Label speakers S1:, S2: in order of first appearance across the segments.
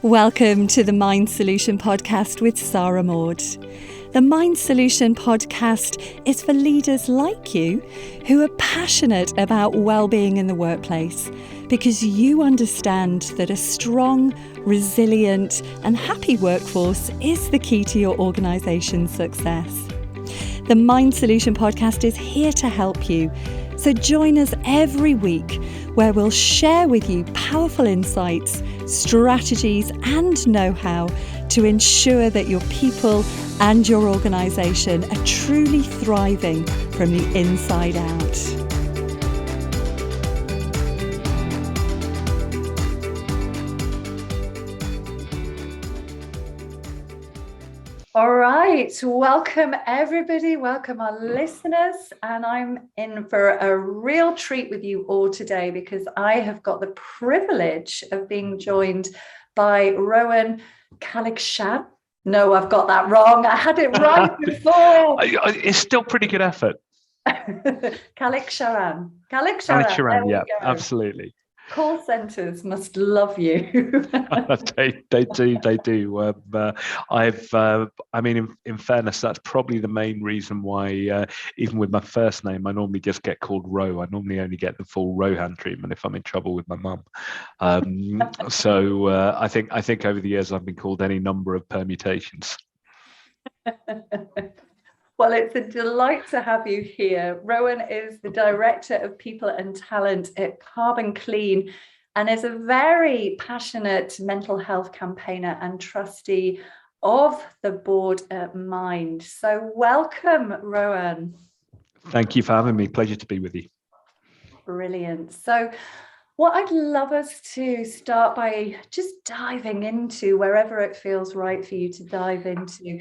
S1: Welcome to the Mind Solution podcast with Sarah Maud. The Mind Solution podcast is for leaders like you who are passionate about well-being in the workplace because you understand that a strong, resilient and happy workforce is the key to your organisation's success. The Mind Solution podcast is here to help you. So join us every week where we'll share with you powerful insights, strategies and know-how to ensure that your people and your organisation are truly thriving from the inside out. All right, welcome everybody, welcome our listeners, and I'm in for a real treat with you all today because I have got the privilege of being joined by Rohan Kallicharan. No, I've got that wrong. I had it right before.
S2: It's still pretty good effort.
S1: Kallicharan.
S2: Kallicharan, yeah, absolutely.
S1: Call centres must love you.
S2: they do. I mean, in fairness, that's probably the main reason why, even with my first name, I normally just get called Ro. I normally only get the full Rohan treatment if I'm in trouble with my mum. So I think over the years I've been called any number of permutations.
S1: Well, it's a delight to have you here. Rohan is the Director of People and Talent at Carbon Clean and is a very passionate mental health campaigner and trustee of the board at Mind. So welcome, Rohan.
S2: Thank you for having me. Pleasure to be with you.
S1: Brilliant. So what I'd love us to start by just diving into, wherever it feels right for you to dive into,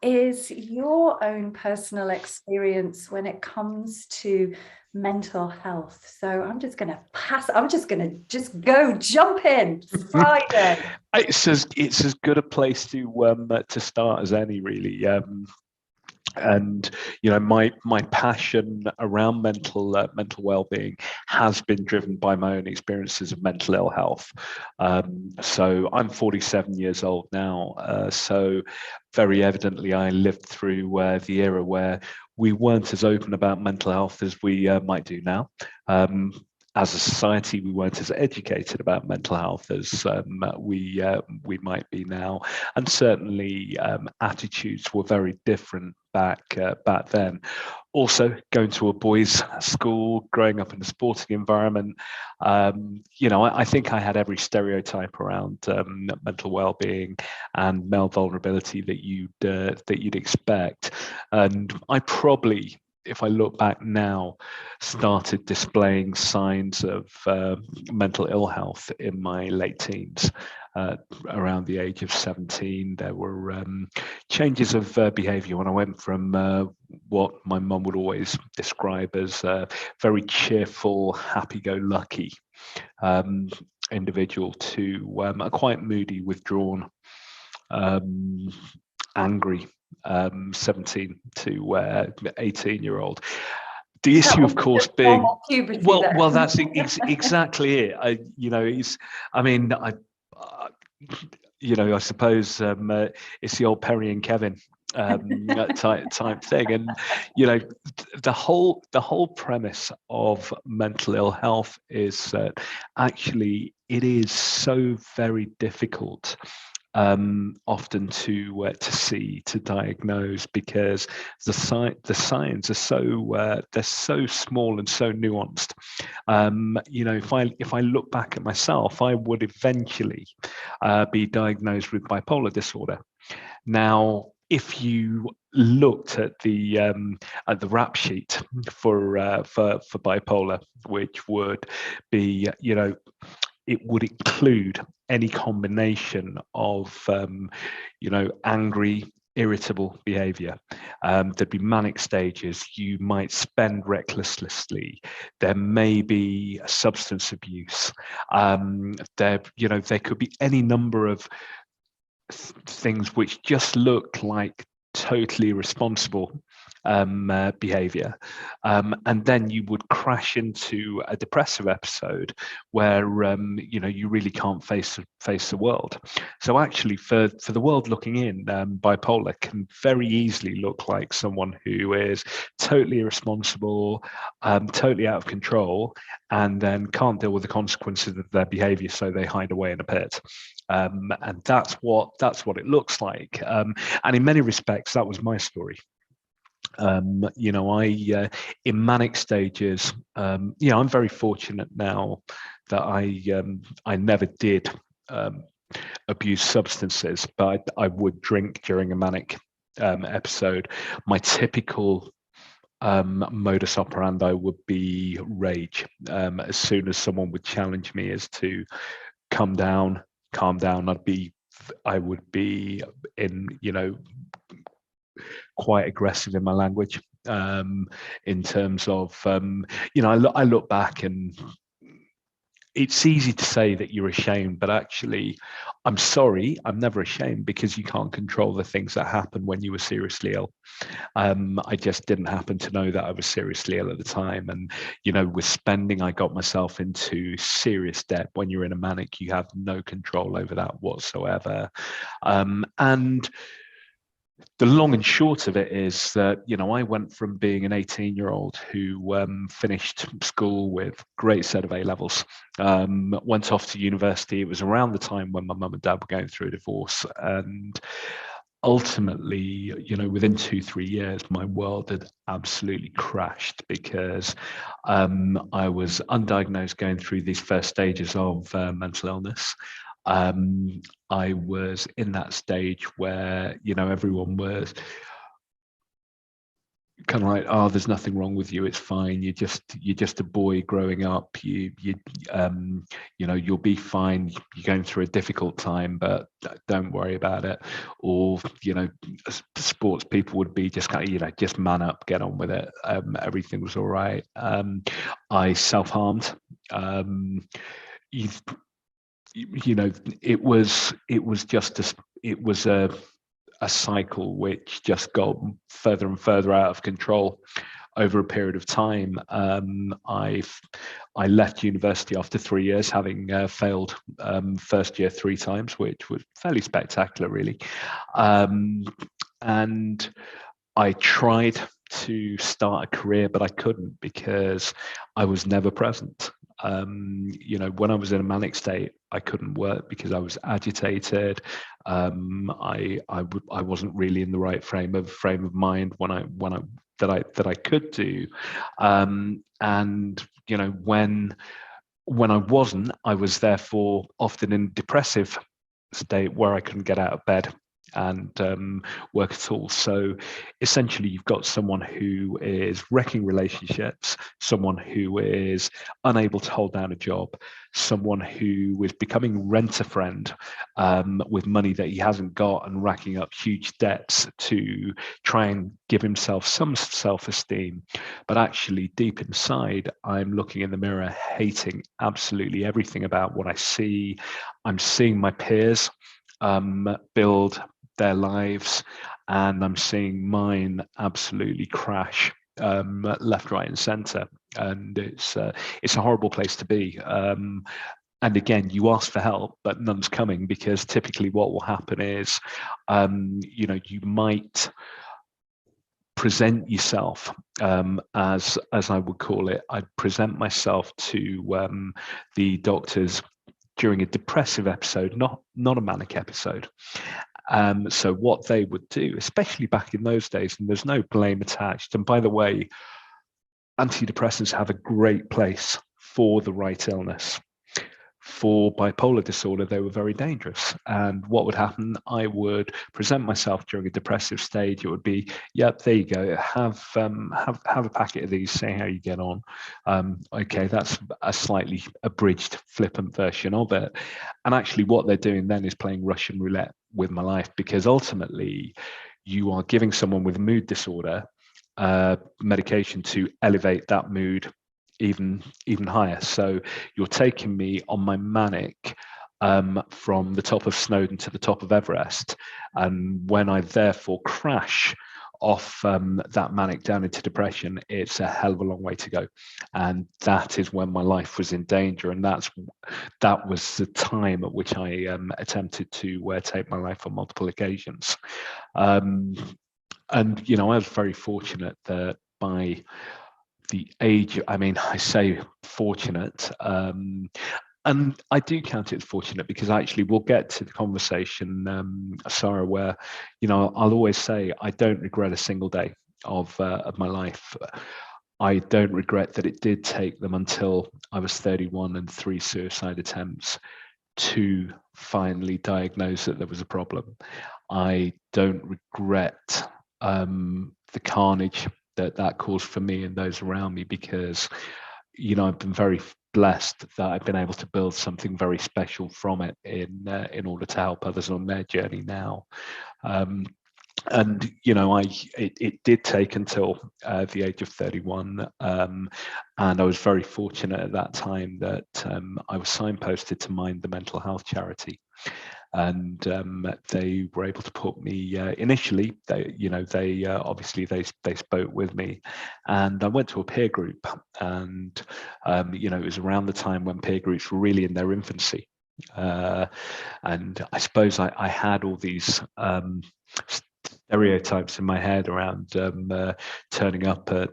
S1: is your own personal experience when it comes to mental health. So I'm just going to jump in. It's Friday.
S2: It's as good a place to start as any, really. And you know, my passion around mental well-being has been driven by my own experiences of mental ill health. So I'm 47 years old now. So very evidently, I lived through the era where we weren't as open about mental health as we might do now. As a society, we weren't as educated about mental health as we might be now, and certainly attitudes were very different back then. Also, going to a boys' school, growing up in a sporting environment, you know, I think I had every stereotype around mental well-being and male vulnerability that you'd expect, and I probably, if I look back now, started displaying signs of mental ill health in my late teens. Around the age of 17, there were changes of behaviour when I went from what my mum would always describe as very cheerful, happy-go-lucky individual to a quite moody, withdrawn, angry 17 to 18-year-old. The issue, of course, being well, that's exactly it. I suppose it's the old Perry and Kevin type thing, and you know, the whole premise of mental ill health is that actually it is so very difficult often to see, to diagnose, because the signs are so they're so small and so nuanced. You know, if I look back at myself, I would eventually be diagnosed with bipolar disorder. Now, if you looked at the rap sheet for bipolar, which would be, you know, it would include any combination of, you know, angry, irritable behavior. There'd be manic stages. You might spend recklessly. There may be substance abuse. There could be any number of things which just look like totally irresponsible behavior, and then you would crash into a depressive episode where you really can't face the world. So actually, for the world looking in, bipolar can very easily look like someone who is totally irresponsible, totally out of control, and then can't deal with the consequences of their behavior, so they hide away in a pit. And that's what it looks like. And in many respects, that was my story. I in manic stages, I'm very fortunate now that I never did abuse substances, but I would drink during a manic episode. My typical modus operandi would be rage. As soon as someone would challenge me as to calm down, I would be in, quite aggressive in my language, in terms of, I look back and it's easy to say that you're ashamed, but actually, I'm sorry, I'm never ashamed, because you can't control the things that happen when you were seriously ill. I just didn't happen to know that I was seriously ill at the time. And, with spending, I got myself into serious debt. When you're in a manic, you have no control over that whatsoever. And the long and short of it is that, I went from being an 18-year-old who finished school with great set of A-levels, went off to university. It was around the time when my mum and dad were going through a divorce. And ultimately, within 2-3 years, my world had absolutely crashed, because I was undiagnosed, going through these first stages of mental illness. I was in that stage where, everyone was kind of like, oh, there's nothing wrong with you, it's fine, you're just a boy growing up, you'll be fine, you're going through a difficult time, but don't worry about it. Or, sports people would be just kind of, just man up, get on with it, everything was all right. I self-harmed. It was a cycle which just got further and further out of control over a period of time. I left university after 3 years, having failed first year 3 times, which was fairly spectacular, really. And I tried to start a career, but I couldn't, because I was never present. When I was in a manic state, I couldn't work because I was agitated. I wasn't really in the right frame of mind that I could do. And when I wasn't, I was therefore often in a depressive state where I couldn't get out of bed and work at all. So essentially, you've got someone who is wrecking relationships, someone who is unable to hold down a job, someone who is becoming rent-a-friend with money that he hasn't got, and racking up huge debts to try and give himself some self-esteem. But actually, deep inside, I'm looking in the mirror, hating absolutely everything about what I see. I'm seeing my peers build their lives, and I'm seeing mine absolutely crash, left, right, and centre. And it's a horrible place to be. And again, you ask for help, but none's coming, because typically what will happen is, you might present yourself, as I would call it. I'd present myself to the doctors during a depressive episode, not a manic episode. So what they would do, especially back in those days, and there's no blame attached. And by the way, antidepressants have a great place for the right illness. For bipolar disorder, they were very dangerous. And what would happen, I would present myself during a depressive stage. It would be, yep, there you go, have a packet of these, see how you get on. Okay, that's a slightly abridged, flippant version of it. And actually what they're doing then is playing Russian roulette with my life, because ultimately you are giving someone with a mood disorder medication to elevate that mood even higher. So you're taking me on my manic from the top of Snowdon to the top of Everest, and when I therefore crash off that manic down into depression, it's a hell of a long way to go. And that is when my life was in danger. And that was the time at which I attempted to take my life on multiple occasions. And, I was very fortunate that by the age, I say fortunate, and I do count it as fortunate, because actually we'll get to the conversation, Sarah, where, I'll always say I don't regret a single day of my life. I don't regret that it did take them until I was 31 and 3 suicide attempts to finally diagnose that there was a problem. I don't regret the carnage that caused for me and those around me, because I've been very blessed that I've been able to build something very special from it in order to help others on their journey now. And it did take until the age of 31, and I was very fortunate at that time that I was signposted to Mind, the mental health charity, and they were able to put me initially. They obviously they spoke with me, and I went to a peer group, and it was around the time when peer groups were really in their infancy. And I suppose I had all these stereotypes in my head around turning up at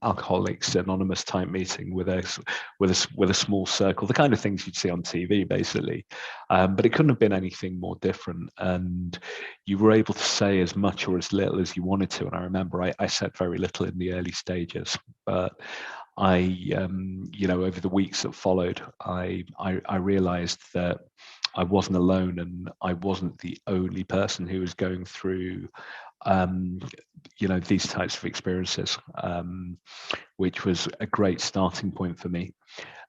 S2: Alcoholics Anonymous type meeting with a small circle, the kind of things you'd see on TV, basically. But it couldn't have been anything more different. And you were able to say as much or as little as you wanted to. And I remember I said very little in the early stages, but over the weeks that followed, I realized that I wasn't alone, and I wasn't the only person who was going through, these types of experiences, which was a great starting point for me.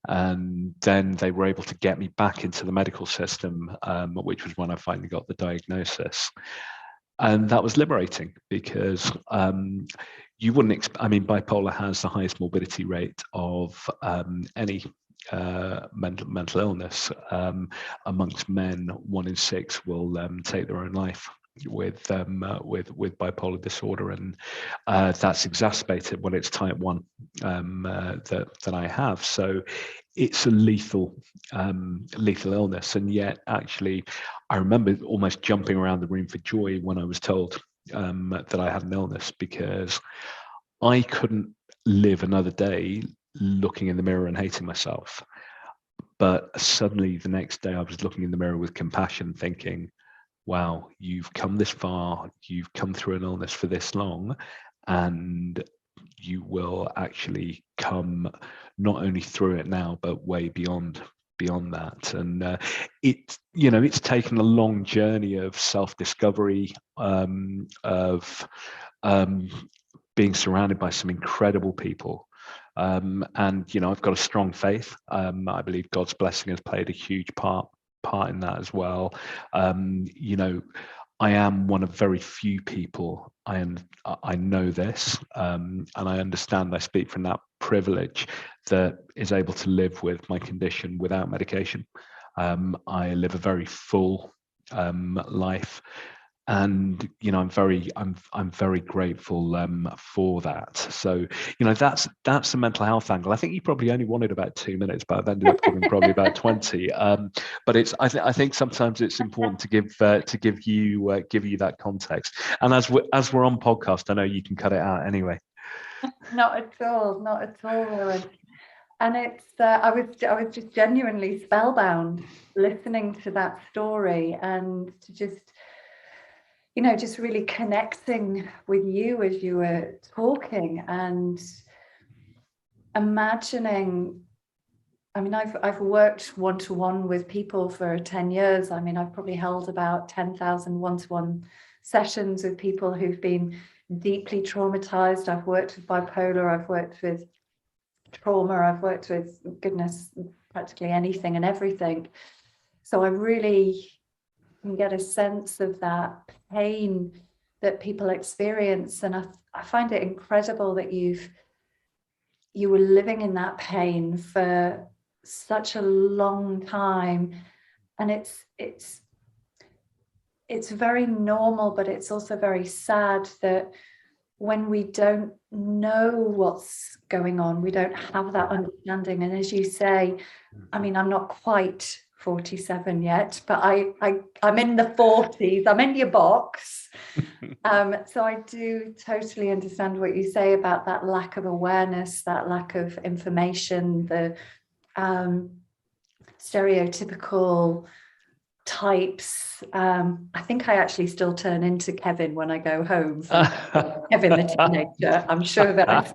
S2: And then they were able to get me back into the medical system, which was when I finally got the diagnosis. And that was liberating, because you wouldn't bipolar has the highest morbidity rate of any mental illness. Amongst men, 1 in 6 will take their own life with bipolar disorder, and that's exacerbated when it's type 1 that I have. So it's a lethal illness. And yet, actually, I remember almost jumping around the room for joy when I was told that I had an illness, because I couldn't live another day looking in the mirror and hating myself. But suddenly the next day I was looking in the mirror with compassion, thinking, wow, you've come this far, you've come through an illness for this long, and you will actually come not only through it now, but way beyond that. And it's taken a long journey of self-discovery, of being surrounded by some incredible people. And I've got a strong faith. I believe God's blessing has played a huge part in that as well. I am one of very few people, I know this, and I understand, I speak from that privilege, that is able to live with my condition without medication. I live a very full life, and I'm very grateful for that. So that's the mental health angle. I think you probably only wanted about 2 minutes, but I've ended up giving probably about 20. But it's I think sometimes it's important to give you that context. And as we're on podcast, I know you can cut it out anyway.
S3: Not at all, Rowan. And it's I was just genuinely spellbound listening to that story, and to just really connecting with you as you were talking, and imagining. I've worked one-to-one with people for 10 years. I've probably held about 10,000 one-to-one sessions with people who've been deeply traumatized. I've worked with bipolar, I've worked with trauma, I've worked with, goodness, practically anything and everything. So I really can get a sense of that pain that people experience. And I find it incredible that you were living in that pain for such a long time. And it's very normal, but it's also very sad that when we don't know what's going on, we don't have that understanding. And as you say, I mean, I'm not quite 47 yet, but I'm in the 40s. I'm in your box. So I do totally understand what you say about that lack of awareness, that lack of information, the stereotypical types. I think I actually still turn into Kevin when I go home from Kevin the teenager. I'm sure that I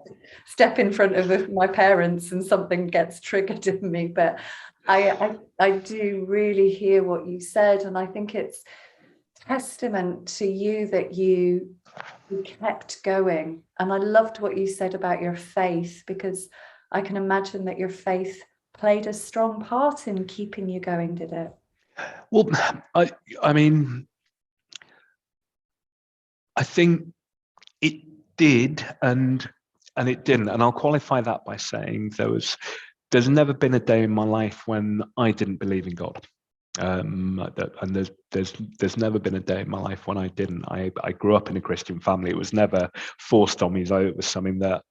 S3: step in front of my parents and something gets triggered in me, but I do really hear what you said, and I think it's testament to you that you kept going. And I loved what you said about your faith, because I can imagine that your faith played a strong part in keeping you going, did it?
S2: Well, I mean, I think it did, and it didn't. And I'll qualify that by saying there's never been a day in my life when I didn't believe in God. And there's never been a day in my life when I didn't. I grew up in a Christian family. It was never forced on me. So it was something that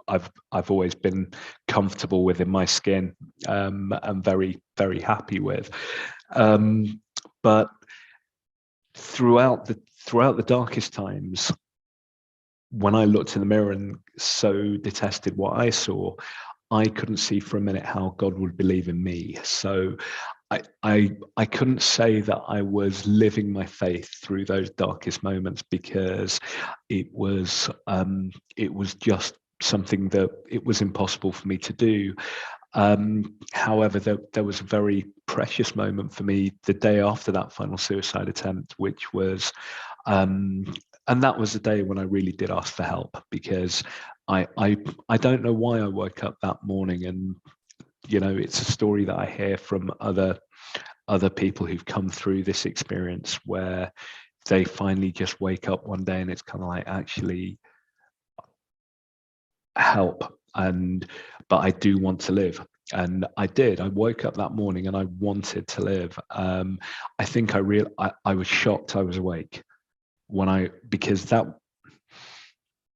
S2: I've always been comfortable with in my skin, and very, very happy with. But throughout the darkest times, when I looked in the mirror and so detested what I saw, I couldn't see for a minute how God would believe in me. So I couldn't say that I was living my faith through those darkest moments, because it was just something that it was impossible for me to do. However, there was a very precious moment for me the day after that final suicide attempt, which was, and that was the day when I really did ask for help, because I don't know why I woke up that morning, and it's a story that I hear from other people who've come through this experience, where they finally just wake up one day and it's kind of like, actually, help, but I do want to live. And I did. I woke up that morning and I wanted to live. I think I was shocked I was awake because that,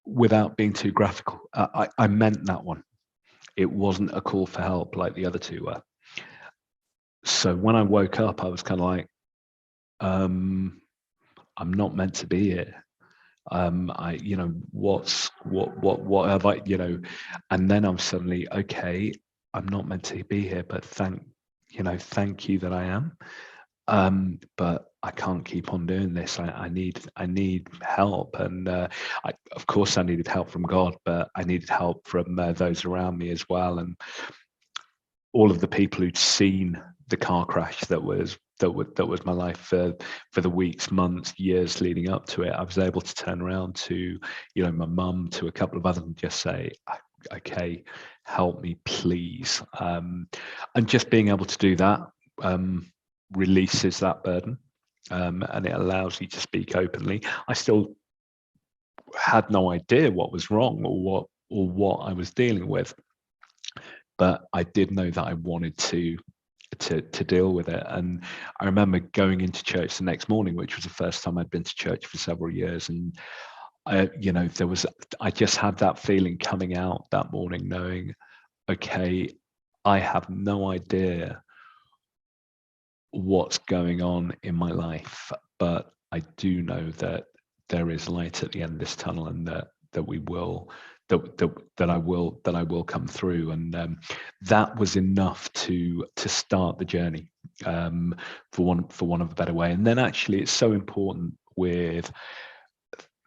S2: without being too graphical, I meant that one. It wasn't a call for help like the other two were. So when I woke up, I was kind of like, I'm not meant to be here. What have I, and then I'm suddenly, okay, I'm not meant to be here, but thank you that I am. But I can't keep on doing this. I need help. And of course I needed help from God, but I needed help from those around me as well. And all of the people who'd seen the car crash that was my life for the weeks, months, years leading up to it, I was able to turn around to, my mum, to a couple of others, and just say, okay, help me, please. And just being able to do that releases that burden, and it allows you to speak openly. I still had no idea what was wrong or what I was dealing with, but I did know that I wanted to deal with it. And I remember going into church the next morning, which was the first time I'd been to church for several years, and I just had that feeling coming out that morning, knowing, okay, I have no idea what's going on in my life, but I do know that there is light at the end of this tunnel, and that we will that I will come through. And that was enough to start the journey, for one of a better way. And then actually, it's so important with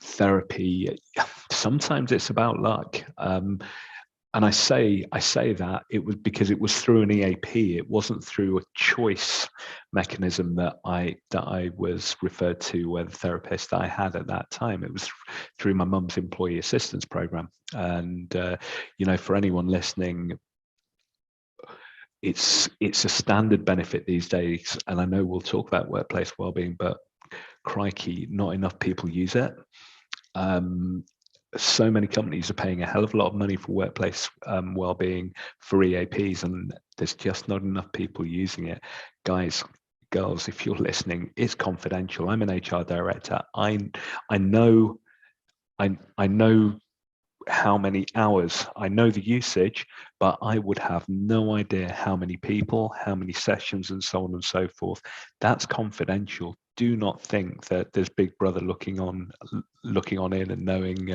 S2: therapy. Sometimes it's about luck. And I say that it was because it was through an EAP. It wasn't through a choice mechanism that I was referred to, where the therapist I had at that time. It was through my mum's employee assistance program. And for anyone listening, it's a standard benefit these days. And I know we'll talk about workplace wellbeing, but crikey, not enough people use it. So many companies are paying a hell of a lot of money for workplace wellbeing, for EAPs, and there's just not enough people using it. Guys, girls, if you're listening, it's confidential. I'm an HR director. I know I know how many hours, I know the usage, but I would have no idea how many people, how many sessions, and so on and so forth. That's confidential. Do not think that there's Big Brother looking on in and knowing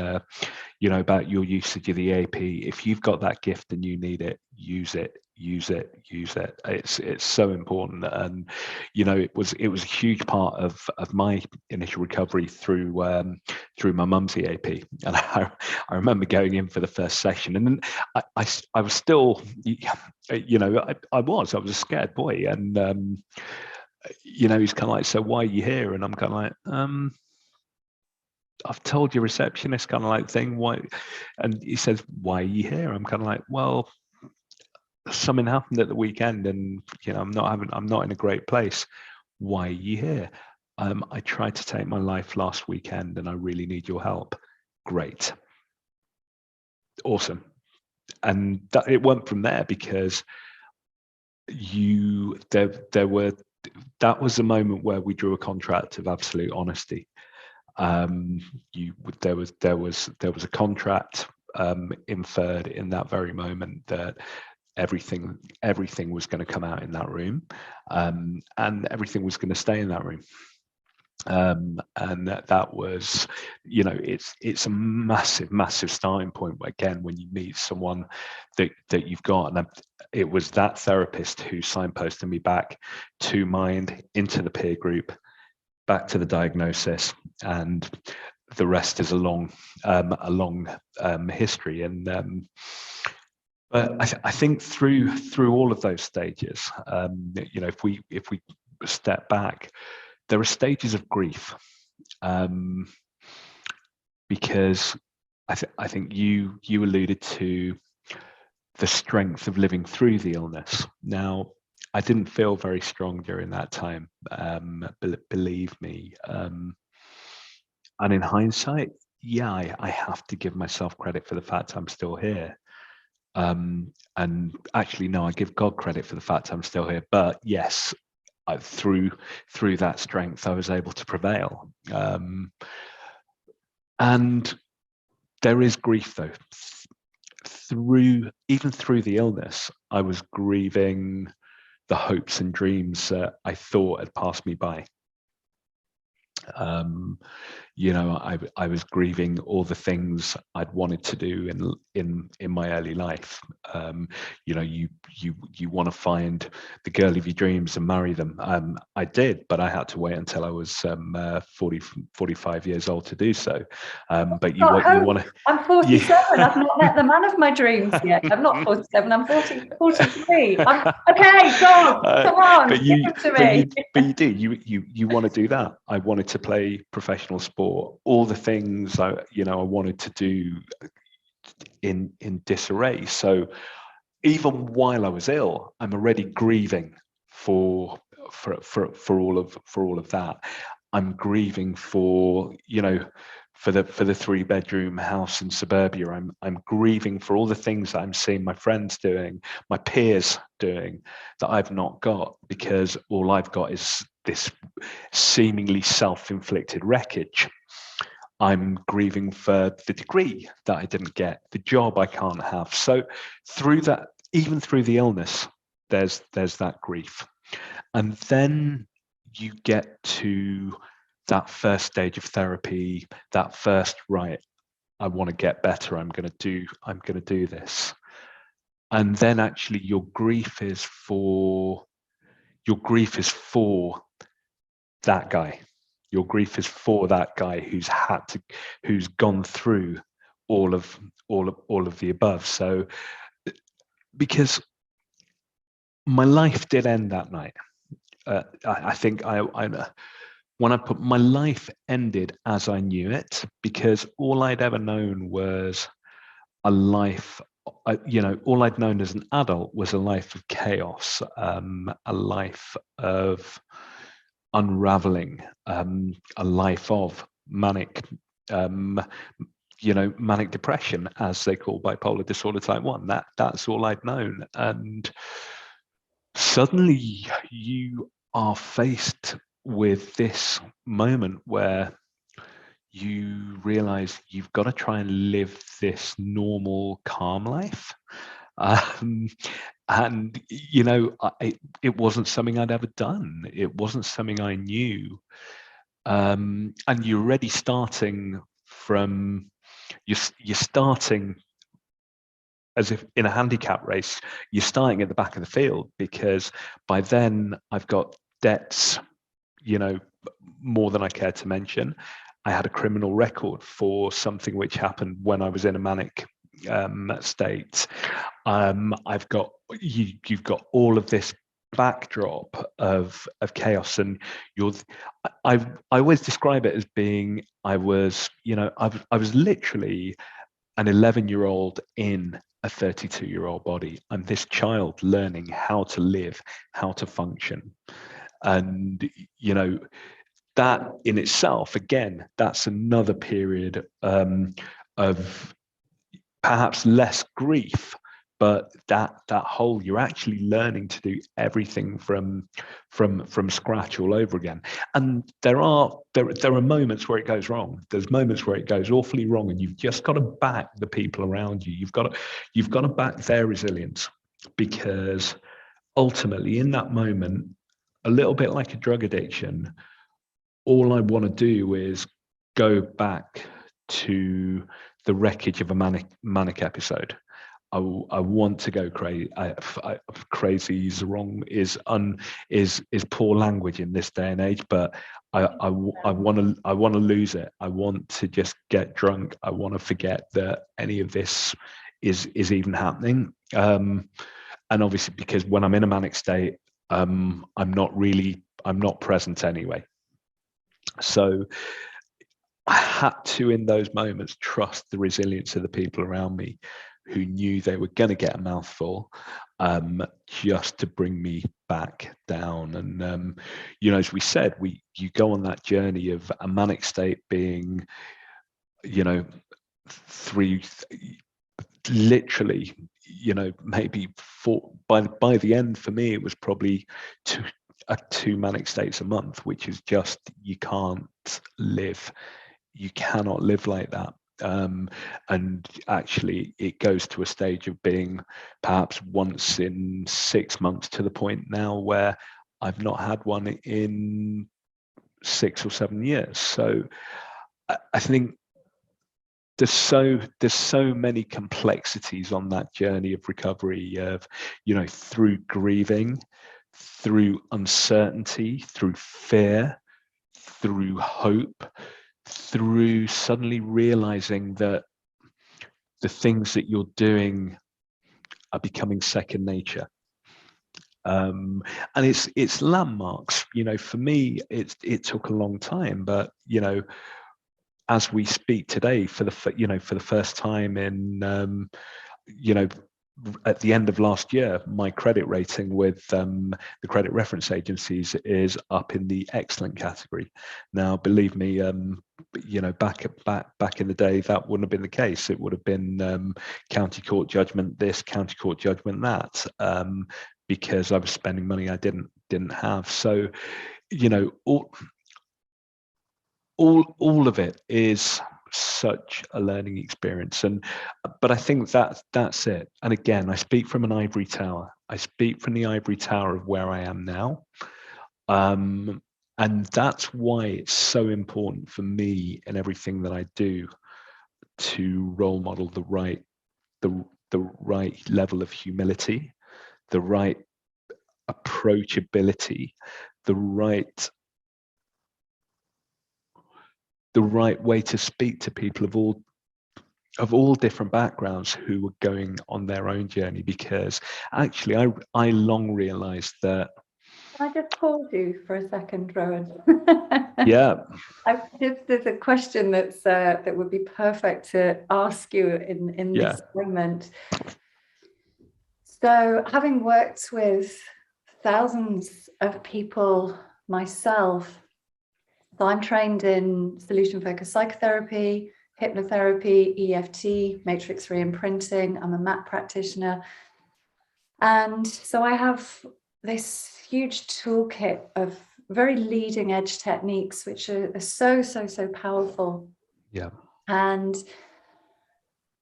S2: about your usage of the AP. If you've got that gift and you need it, use it. It's so important. And it was a huge part of my initial recovery through my mum's EAP. And I remember going in for the first session, and then I was still, I was a scared boy, and he's kind of like, so why are you here? And I'm kind of like, I've told your receptionist, kind of like thing. Why? And he says, why are you here? I'm kind of like, well, something happened at the weekend, and I'm not in a great place. Why are you here? I tried to take my life last weekend, and I really need your help. Great, awesome. And it went from there, because there was the moment where we drew a contract of absolute honesty. There was a contract inferred in that very moment that everything was going to come out in that room, and everything was going to stay in that room. And that was, it's a massive starting point. Again, when you meet someone that you've got, and it was that therapist who signposted me back to Mind, into the peer group, back to the diagnosis, and the rest is a long history. And but I think through all of those stages, if we step back, there are stages of grief, because I think you alluded to the strength of living through the illness. Now, I didn't feel very strong during that time, believe me. And in hindsight, yeah, I have to give myself credit for the fact I'm still here. And actually, no, I give God credit for the fact I'm still here. But yes, through that strength, I was able to prevail. And there is grief, though. Even through the illness, I was grieving the hopes and dreams that I thought had passed me by. I was grieving all the things I'd wanted to do in my early life. You want to find the girl of your dreams and marry them. I did, but I had to wait until I was 45 years old to do so. But you want to.
S3: I'm 47. I've not met the man of my dreams yet. I'm not 47. I'm 43. Okay, God, come on, give it to me.
S2: But you do. You want to do that. I wanted to play professional sport. All the things I wanted to do in disarray. So even while I was ill, I'm already grieving for all of that. I'm grieving for for the 3-bedroom house in suburbia. I'm grieving for all the things that I'm seeing my friends doing, my peers doing, that I've not got, because all I've got is this seemingly self-inflicted wreckage. I'm grieving for the degree that I didn't get, the job I can't have. So through that, even through the illness, there's that grief. And then you get to that first stage of therapy, that first, right, I want to get better, I'm going to do this. And then actually your grief is for that guy. Your grief is for that guy who's gone through all of the above. So, because my life did end that night. I think when I put my life ended as I knew it, because all I'd ever known was a life. All I'd known as an adult was a life of chaos, a life of unraveling, a life of manic depression, as they call bipolar disorder type 1. That's all I'd known. And suddenly you are faced with this moment where you realize you've got to try and live this normal, calm life. And it wasn't something I'd ever done. It wasn't something I knew. And you're already starting from you're starting as if in a handicap race. You're starting at the back of the field, because by then I've got debts, more than I care to mention. I had a criminal record for something which happened when I was in a manic state. You've got all of this backdrop of chaos, and I always describe it as being, I was literally an 11-year-old in a 32-year-old body. I'm this child learning how to live, how to function. And that in itself, again, that's another period of perhaps less grief, but that whole, you're actually learning to do everything from scratch all over again. And there are moments where it goes wrong. There's moments where it goes awfully wrong, and you've just got to back the people around you. You've got to back their resilience, because ultimately in that moment, a little bit like a drug addiction, all I want to do is go back to the wreckage of a manic episode. I want to go crazy. Crazy is wrong, is poor language in this day and age. But I want to lose it. I want to just get drunk. I want to forget that any of this is even happening. And obviously, because when I'm in a manic state, I'm not present anyway. So I had to, in those moments, trust the resilience of the people around me, who knew they were going to get a mouthful, just to bring me back down. And as we said, you go on that journey of a manic state being, literally, maybe 4. By the end, for me, it was probably 2 manic states a month, which is just, you cannot live like that. And actually it goes to a stage of being perhaps once in 6 months, to the point now where I've not had one in 6 or 7 years. So I think there's so many complexities on that journey of recovery, of through grieving, through uncertainty, through fear, through hope, through suddenly realizing that the things that you're doing are becoming second nature. And it's landmarks. For me, it took a long time, but as we speak today, for the first time in at the end of last year, my credit rating with the credit reference agencies is up in the excellent category. Now, believe me, back in the day, that wouldn't have been the case. It would have been county court judgment this, county court judgment that, because I was spending money I didn't have. So, all of it is such a learning experience. But I think that's it. And again, I speak from an ivory tower. I speak from the ivory tower of where I am now. And that's why it's so important for me in everything that I do to role model the right level of humility, the right approachability, the right way to speak to people of all different backgrounds who were going on their own journey. Because actually I long realized that.
S3: Can I just pause you for a second, Rohan?
S2: Yeah.
S3: There's a question that would be perfect to ask you in this moment. So, having worked with thousands of people myself, so I'm trained in solution-focused psychotherapy, hypnotherapy, EFT, matrix re-imprinting. I'm a MAP practitioner. And so I have this huge toolkit of very leading edge techniques, which are so powerful
S2: Yeah.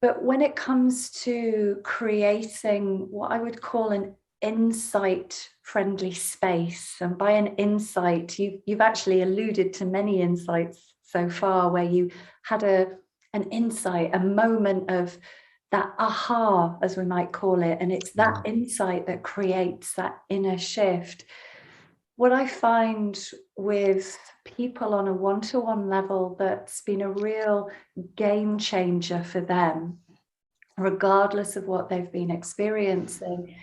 S3: But when it comes to creating what I would call an insight-friendly space, and by an insight, you've actually alluded to many insights so far, where you had an insight, a moment of that aha, as we might call it, and it's that insight that creates that inner shift. What I find with people on a one-to-one level that's been a real game changer for them, regardless of what they've been experiencing,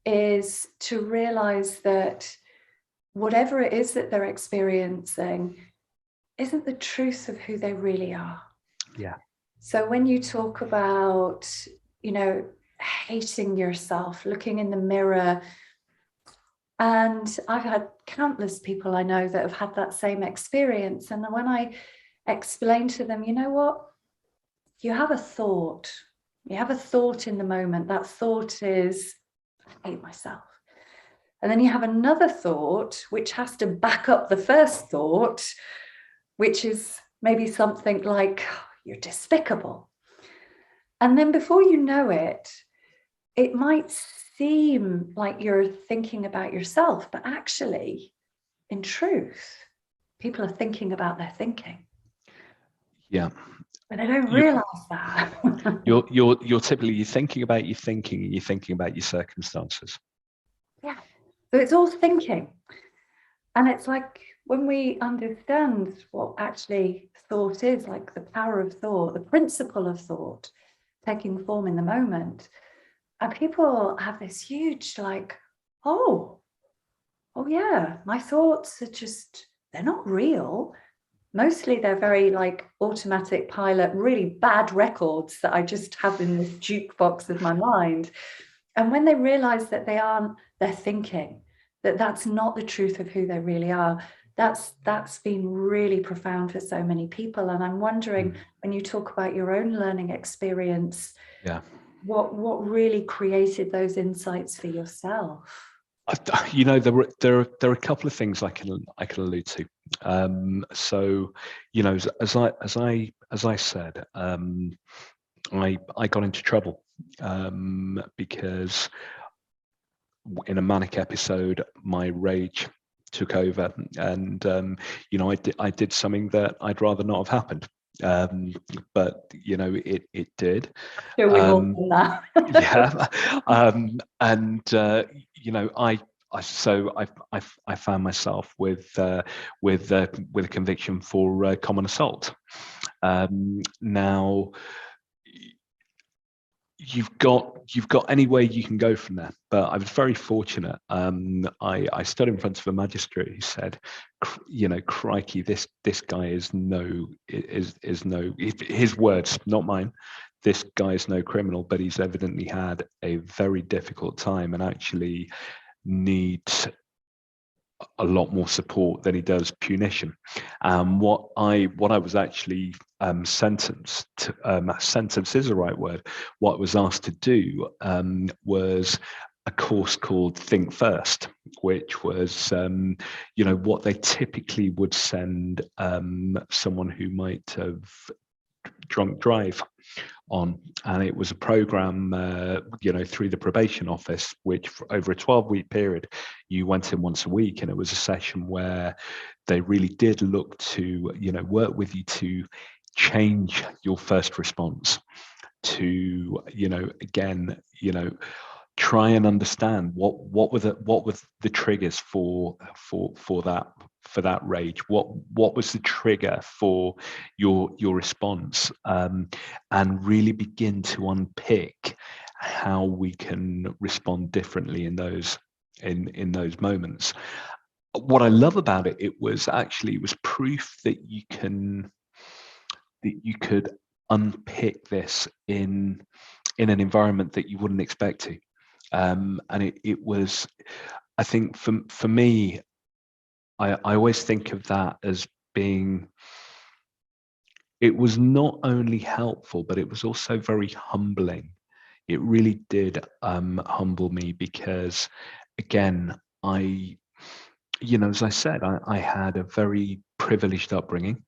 S3: is to realize that whatever it is that they're experiencing isn't the truth of who they really are.
S2: Yeah.
S3: So when you talk about, hating yourself, looking in the mirror, and I've had countless people I know that have had that same experience. And when I explain to them, you know what, you have a thought in the moment. That thought is, I hate myself. And then you have another thought, which has to back up the first thought, which is maybe something like, you're despicable. And then before you know it, it might seem like you're thinking about yourself, but actually, in truth, people are thinking about their thinking.
S2: Yeah.
S3: But they don't realize that.
S2: you're typically thinking about your thinking, and you're thinking about your circumstances.
S3: Yeah. So it's all thinking. And it's like when we understand what actually thought is, like the power of thought, the principle of thought taking form in the moment, and people have this huge like, oh yeah, my thoughts are just, they're not real. Mostly they're very like automatic pilot, really bad records that I just have in this jukebox of my mind. And when they realize that they're thinking, that that's not the truth of who they really are, that's been really profound for so many people. And I'm wondering, when you talk about your own learning experience, what really created those insights for yourself?
S2: There are a couple of things I can allude to. So, as I said, I got into trouble because in a manic episode, my rage took over, and I did something that I'd rather not have happened. But it did.
S3: Sure, we've all done that.
S2: I found myself with a conviction for common assault. Now you've got any way you can go from there, but I was very fortunate. I stood in front of a magistrate who said, crikey, this guy is no, his words, not mine, this guy is no criminal, but he's evidently had a very difficult time and actually needs a lot more support than he does punition. What I was actually sentenced to, sentence is the right word, what I was asked to do was a course called Think First, which was what they typically would send someone who might have drunk drive on. And it was a program through the probation office, which over a 12-week period you went in once a week, and it was a session where they really did look to work with you to change your first response, to try and understand what were the triggers for that rage, what was the trigger for your response, and really begin to unpick how we can respond differently in those moments. What I love about it, it was proof that you could unpick this in an environment that you wouldn't expect to. And it was, I think for me, I always think of that as being, it was not only helpful, but it was also very humbling. It really did humble me because, again, as I said, I had a very privileged upbringing.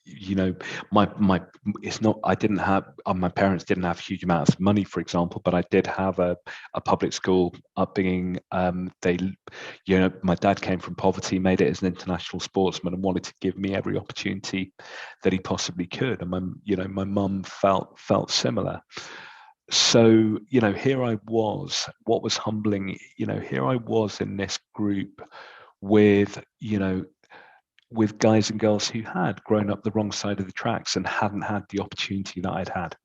S2: you know, my it's not, I didn't have, my parents didn't have huge amounts of money, for example, but I did have a public school upbringing. They, you know, my dad came from poverty, made it as an international sportsman, and wanted to give me every opportunity that he possibly could. And my mum felt similar. So, you know, here I was. What was humbling, you know, here I was in this group with, you know, with guys and girls who had grown up the wrong side of the tracks and hadn't had the opportunity that I'd had,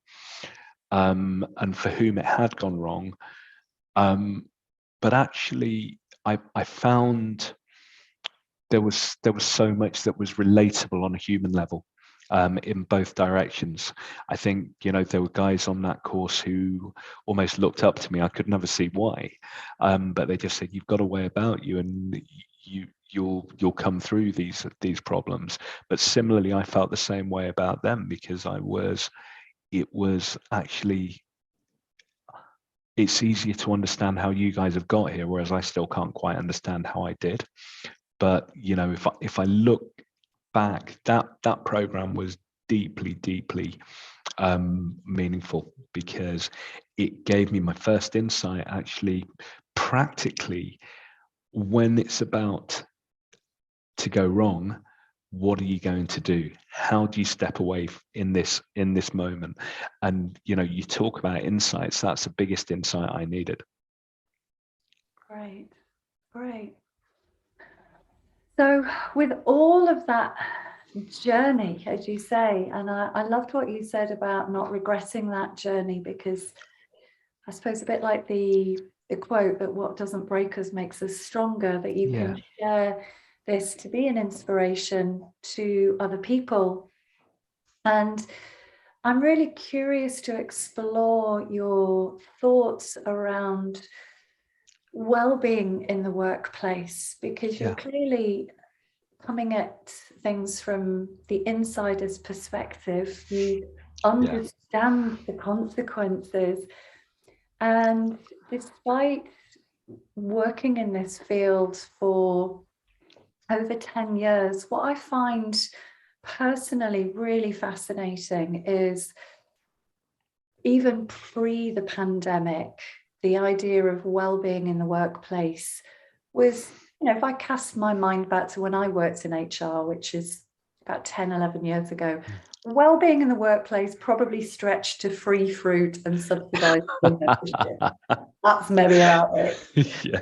S2: and for whom it had gone wrong. But actually, I found there was so much that was relatable on a human level, in both directions. I think, you know, there were guys on that course who almost looked up to me. I could never see why, but they just said, "You've got a way about you, and you'll come through these problems." But similarly, I felt the same way about them, because it was actually, it's easier to understand how you guys have got here, whereas I still can't quite understand how I did. But, you know, if I look back, that program was deeply meaningful, because it gave me my first insight, actually, practically, when it's about to go wrong, what are you going to do? How do you step away in this moment? And, you know, you talk about insights. That's the biggest insight I needed.
S3: Great. So with all of that journey, as you say, and I loved what you said about not regretting that journey, because I suppose a bit like the quote that what doesn't break us makes us stronger, that you can share this to be an inspiration to other people. And I'm really curious to explore your thoughts around well-being in the workplace, because you're clearly coming at things from the insider's perspective. You understand the consequences, and despite working in this field for over 10 years, what I find personally really fascinating is, even pre the pandemic, the idea of well-being in the workplace was, you know, if I cast my mind back to when I worked in HR, which is about 10, 11 years ago, well-being in the workplace probably stretched to free fruit and subsidised membership. That's maybe about it.
S2: Yeah.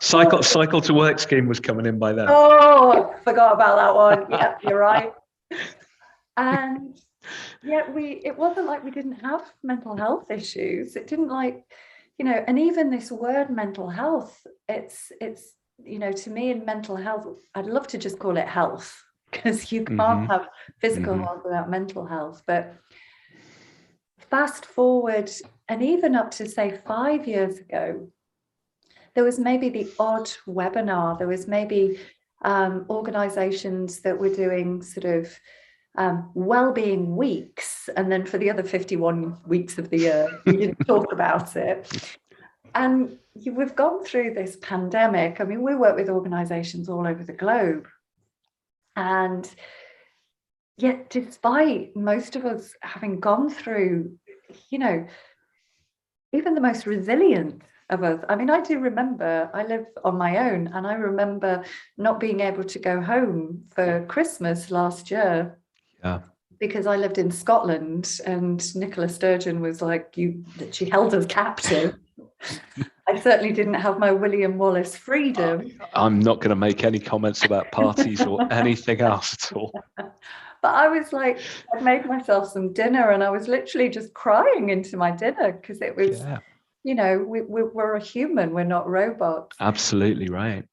S2: Cycle to work scheme was coming in by then.
S3: Oh, I forgot about that one. Yeah, you're right. And yet it wasn't like we didn't have mental health issues. It didn't, like, you know, and even this word mental health, it's you know, to me, in mental health, I'd love to just call it health, because you can't have physical health without mental health. But fast forward, and even up to, say, 5 years ago, there was maybe the odd webinar. There was maybe organizations that were doing sort of well-being weeks, and then for the other 51 weeks of the year, we didn't talk about it. And we've gone through this pandemic. I mean, we work with organizations all over the globe, and yet, despite most of us having gone through, you know, even the most resilient of us. I mean, I do remember, I live on my own, and I remember not being able to go home for Christmas last year.
S2: Yeah.
S3: Because I lived in Scotland, and Nicola Sturgeon was like, she held us captive. I certainly didn't have my William Wallace freedom.
S2: I'm not going to make any comments about parties or anything else at all.
S3: But I was like, I'd made myself some dinner, and I was literally just crying into my dinner, because it was, you know, we're a human, we're not robots.
S2: Absolutely right.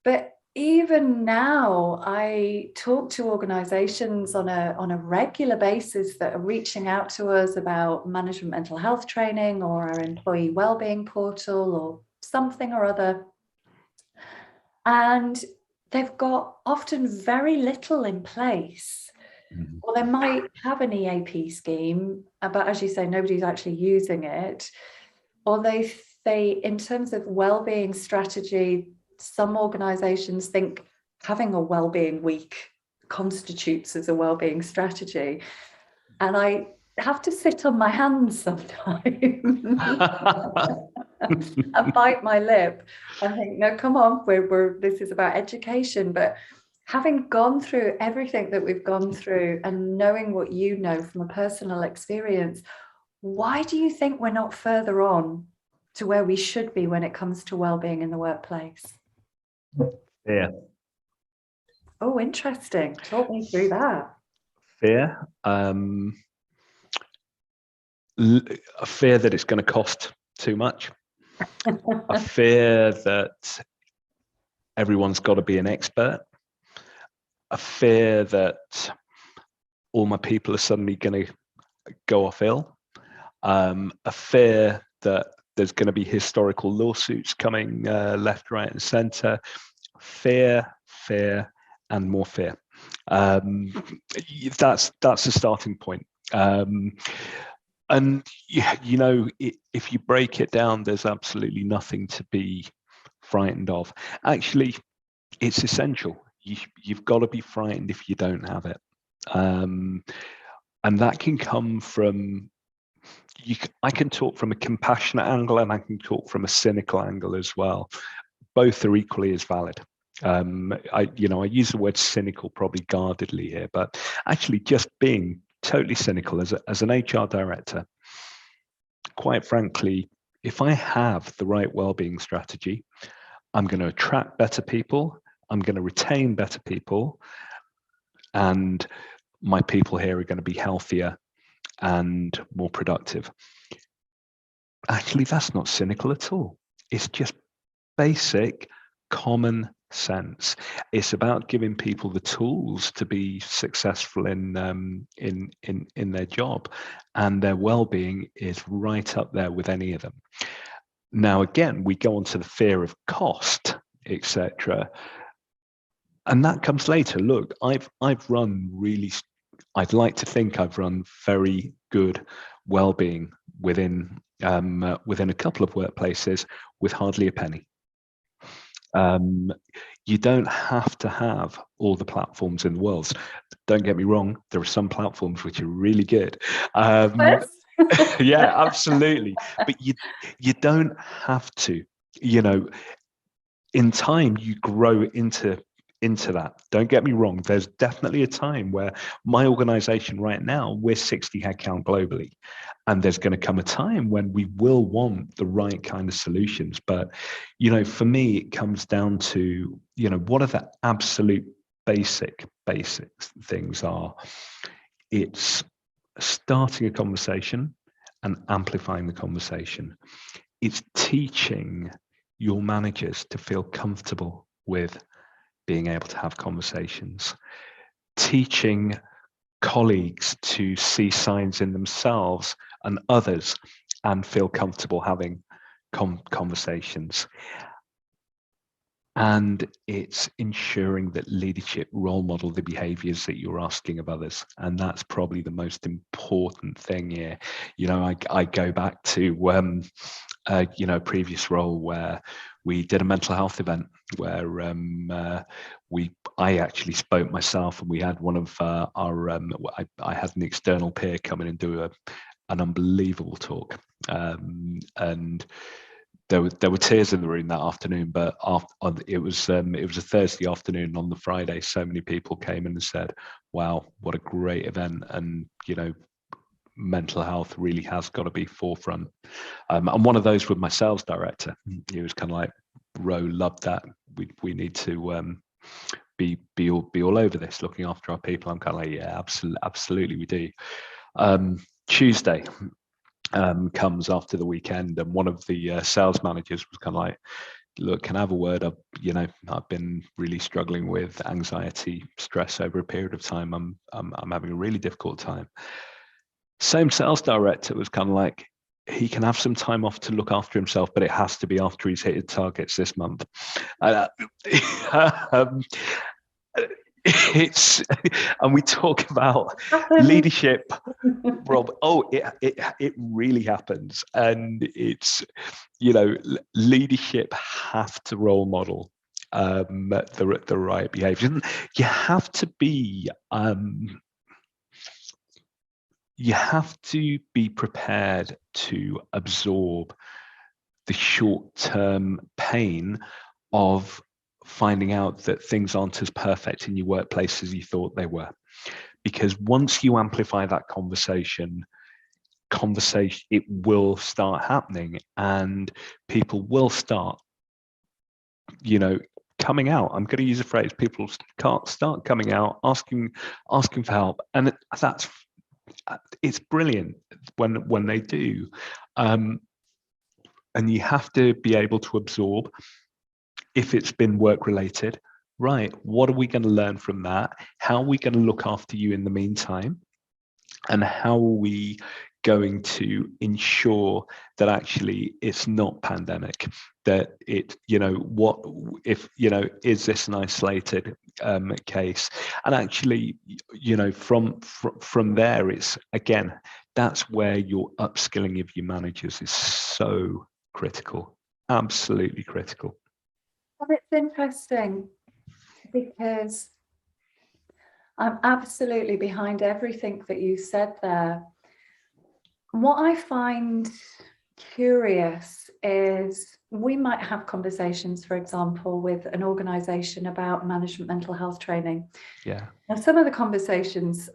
S3: But even now, I talk to organizations on a regular basis that are reaching out to us about management mental health training, or our employee wellbeing portal, or something or other. And they've got often very little in place. Or they might have an EAP scheme, but as you say, nobody's actually using it. Or they in terms of wellbeing strategy, some organizations think having a wellbeing week constitutes as a wellbeing strategy. And I have to sit on my hands sometimes and bite my lip and think, no, come on, this is about education. But having gone through everything that we've gone through and knowing what you know from a personal experience, why do you think we're not further on to where we should be when it comes to well-being in the workplace?
S2: Fear.
S3: Oh, interesting. Talk me through that.
S2: Fear. A fear that it's going to cost too much. A fear that everyone's got to be an expert. A fear that all my people are suddenly going to go off ill. A fear that there's going to be historical lawsuits coming left, right, and centre. Fear, and more fear. That's the starting point. And you know, if you break it down, there's absolutely nothing to be frightened of. Actually, it's essential. You've got to be frightened if you don't have it. And that can come from, I can talk from a compassionate angle and I can talk from a cynical angle as well. Both are equally as valid. I use the word cynical probably guardedly here, but actually just being totally cynical as an HR director, quite frankly, if I have the right well-being strategy, I'm going to attract better people, I'm going to retain better people, and my people here are going to be healthier and more productive. Actually, that's not cynical at all. It's just basic common sense. It's about giving people the tools to be successful in their job, and their well-being is right up there with any of them. Now, again, we go on to the fear of cost, etc., and that comes later. Look, I'd like to think I've run very good well-being within a couple of workplaces with hardly a penny. You don't have to have all the platforms in the world. Don't get me wrong, there are some platforms which are really good. Yeah, absolutely. But you don't have to. You know, in time you grow into that. Don't get me wrong, there's definitely a time where my organization right now, we're 60 headcount globally, and there's going to come a time when we will want the right kind of solutions. But you know, for me, it comes down to, you know, what are the absolute basic things are. It's starting a conversation and amplifying the conversation. It's teaching your managers to feel comfortable with being able to have conversations, teaching colleagues to see signs in themselves and others and feel comfortable having conversations. And it's ensuring that leadership role model the behaviors that you're asking of others. And that's probably the most important thing here. You know, I go back to, previous role where we did a mental health event where I actually spoke myself, and we had one of I had an external peer come in and do an unbelievable talk, and there were tears in the room that afternoon. But it was a Thursday afternoon. On the Friday, so many people came in and said, "Wow, what a great event!" And you know, mental health really has got to be forefront. And one of those with my sales director. He was kind of like, "Ro, loved that. We need to be all over this, looking after our people." I'm kind of like, "Yeah, absolutely we do." Tuesday comes after the weekend, and one of the sales managers was kind of like, "Look, can I have a word? I've been really struggling with anxiety, stress over a period of time. I'm having a really difficult time." Same sales director was kind of like, he can have some time off to look after himself, but it has to be after he's hit his targets this month. And we talk about leadership, Rob. Oh, it really happens. And it's, you know, leadership have to role model the right behaviors. And you have to be prepared to absorb the short-term pain of finding out that things aren't as perfect in your workplace as you thought they were. Because once you amplify that conversation, it will start happening, and people will start, coming out. I'm going to use a phrase: people can't start coming out, asking for help, and it's brilliant when they do. And you have to be able to absorb, if it's been work related, right? What are we going to learn from that? How are we going to look after you in the meantime? And how are we going to ensure that actually it's not pandemic, that it, what if, is this an isolated case? And actually, from there, it's, again, that's where your upskilling of your managers is so critical, absolutely critical.
S3: Well, it's interesting because I'm absolutely behind everything that you said there. What I find curious is we might have conversations, for example, with an organisation about management mental health training.
S2: Yeah.
S3: Now, some of the conversations,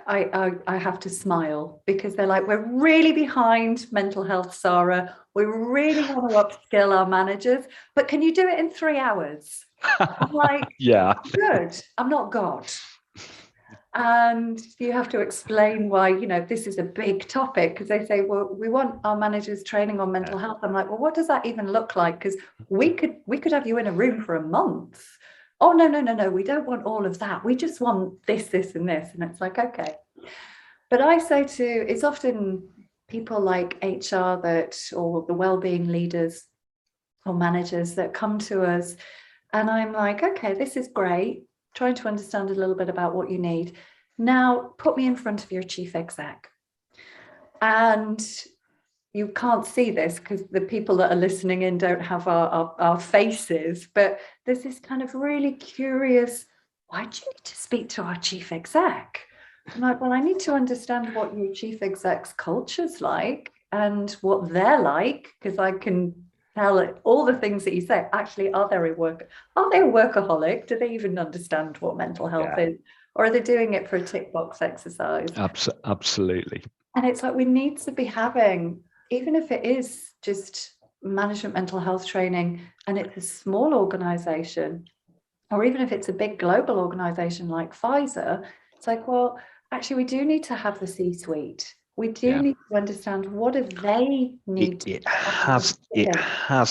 S3: I have to smile because they're like, we're really behind mental health, Sarah. We really want to upskill our managers, but can you do it in 3 hours? I'm like,
S2: yeah,
S3: good. I'm not God. And you have to explain why, this is a big topic, because they say, well, we want our managers training on mental health. I'm like, well, what does that even look like? Because we could have you in a room for a month. Oh, no, we don't want all of that. We just want this, and this. And it's like, okay. But I say it's often people like HR or the wellbeing leaders or managers that come to us. And I'm like, okay, this is great. Trying to understand a little bit about what you need. Now, put me in front of your chief exec. And you can't see this because the people that are listening in don't have our faces, but there's this kind of really curious, why do you need to speak to our chief exec? I'm like, well, I need to understand what your chief exec's culture's like and what they're like, because I can tell all the things that you say. Actually, are they a workaholic? Do they even understand what mental health is? Or are they doing it for a tick box exercise?
S2: Absolutely.
S3: And it's like, we need to be having, even if it is just management mental health training and it's a small organization, or even if it's a big global organization like Pfizer, it's like, well, actually, we do need to have the C-suite. We do need to understand, what do they need.
S2: It has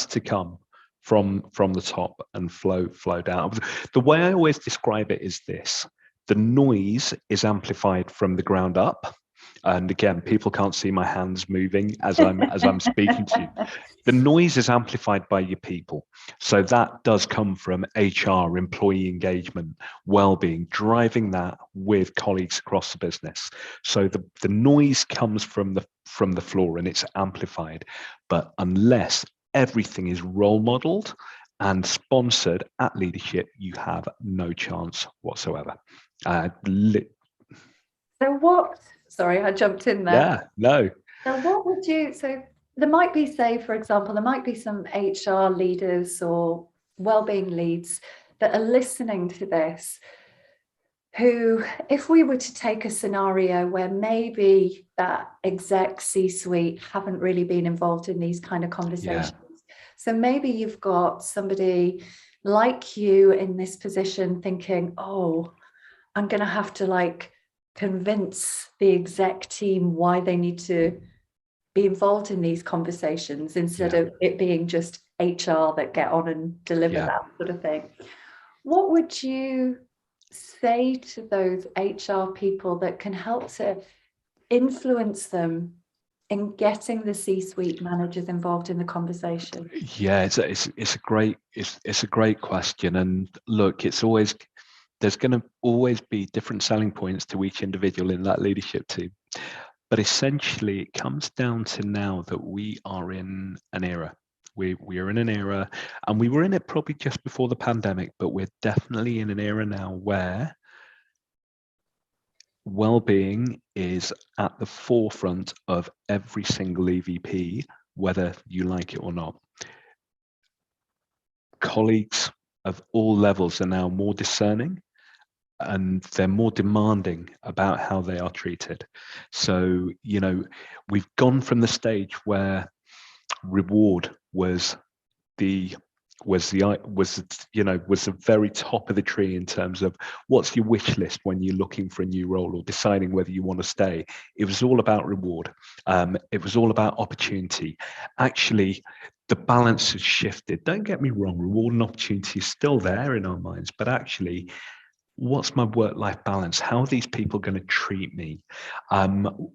S2: to come from the top and flow down. The way I always describe it is this: the noise is amplified from the ground up. And again, people can't see my hands moving as I'm speaking to you. The noise is amplified by your people. So that does come from HR, employee engagement, well-being, driving that with colleagues across the business. So the noise comes from the floor and it's amplified. But unless everything is role modeled and sponsored at leadership, you have no chance whatsoever.
S3: Sorry, I jumped in there.
S2: Yeah, no.
S3: Now, what would you, so there might be, say, for example, there might be some HR leaders or wellbeing leads that are listening to this, who, if we were to take a scenario where maybe that exec C-suite haven't really been involved in these kind of conversations. Yeah. So maybe you've got somebody like you in this position thinking, oh, I'm going to have to convince the exec team why they need to be involved in these conversations instead of it being just HR that get on and deliver that sort of thing. What would you say to those HR people that can help to influence them in getting the C-suite managers involved in the conversation?
S2: Yeah, it's a great question. And look, there's going to always be different selling points to each individual in that leadership team. But essentially, it comes down to now that we are in an era We are in an era, and we were in it probably just before the pandemic, but we're definitely in an era now where well-being is at the forefront of every single EVP, whether you like it or not. Colleagues of all levels are now more discerning, and they're more demanding about how they are treated. So, we've gone from the stage where reward was the very top of the tree in terms of what's your wish list when you're looking for a new role or deciding whether you want to stay. It was all about reward. It was all about opportunity. Actually, the balance has shifted. Don't get me wrong, reward and opportunity is still there in our minds, but actually, what's my work-life balance? How are these people going to treat me?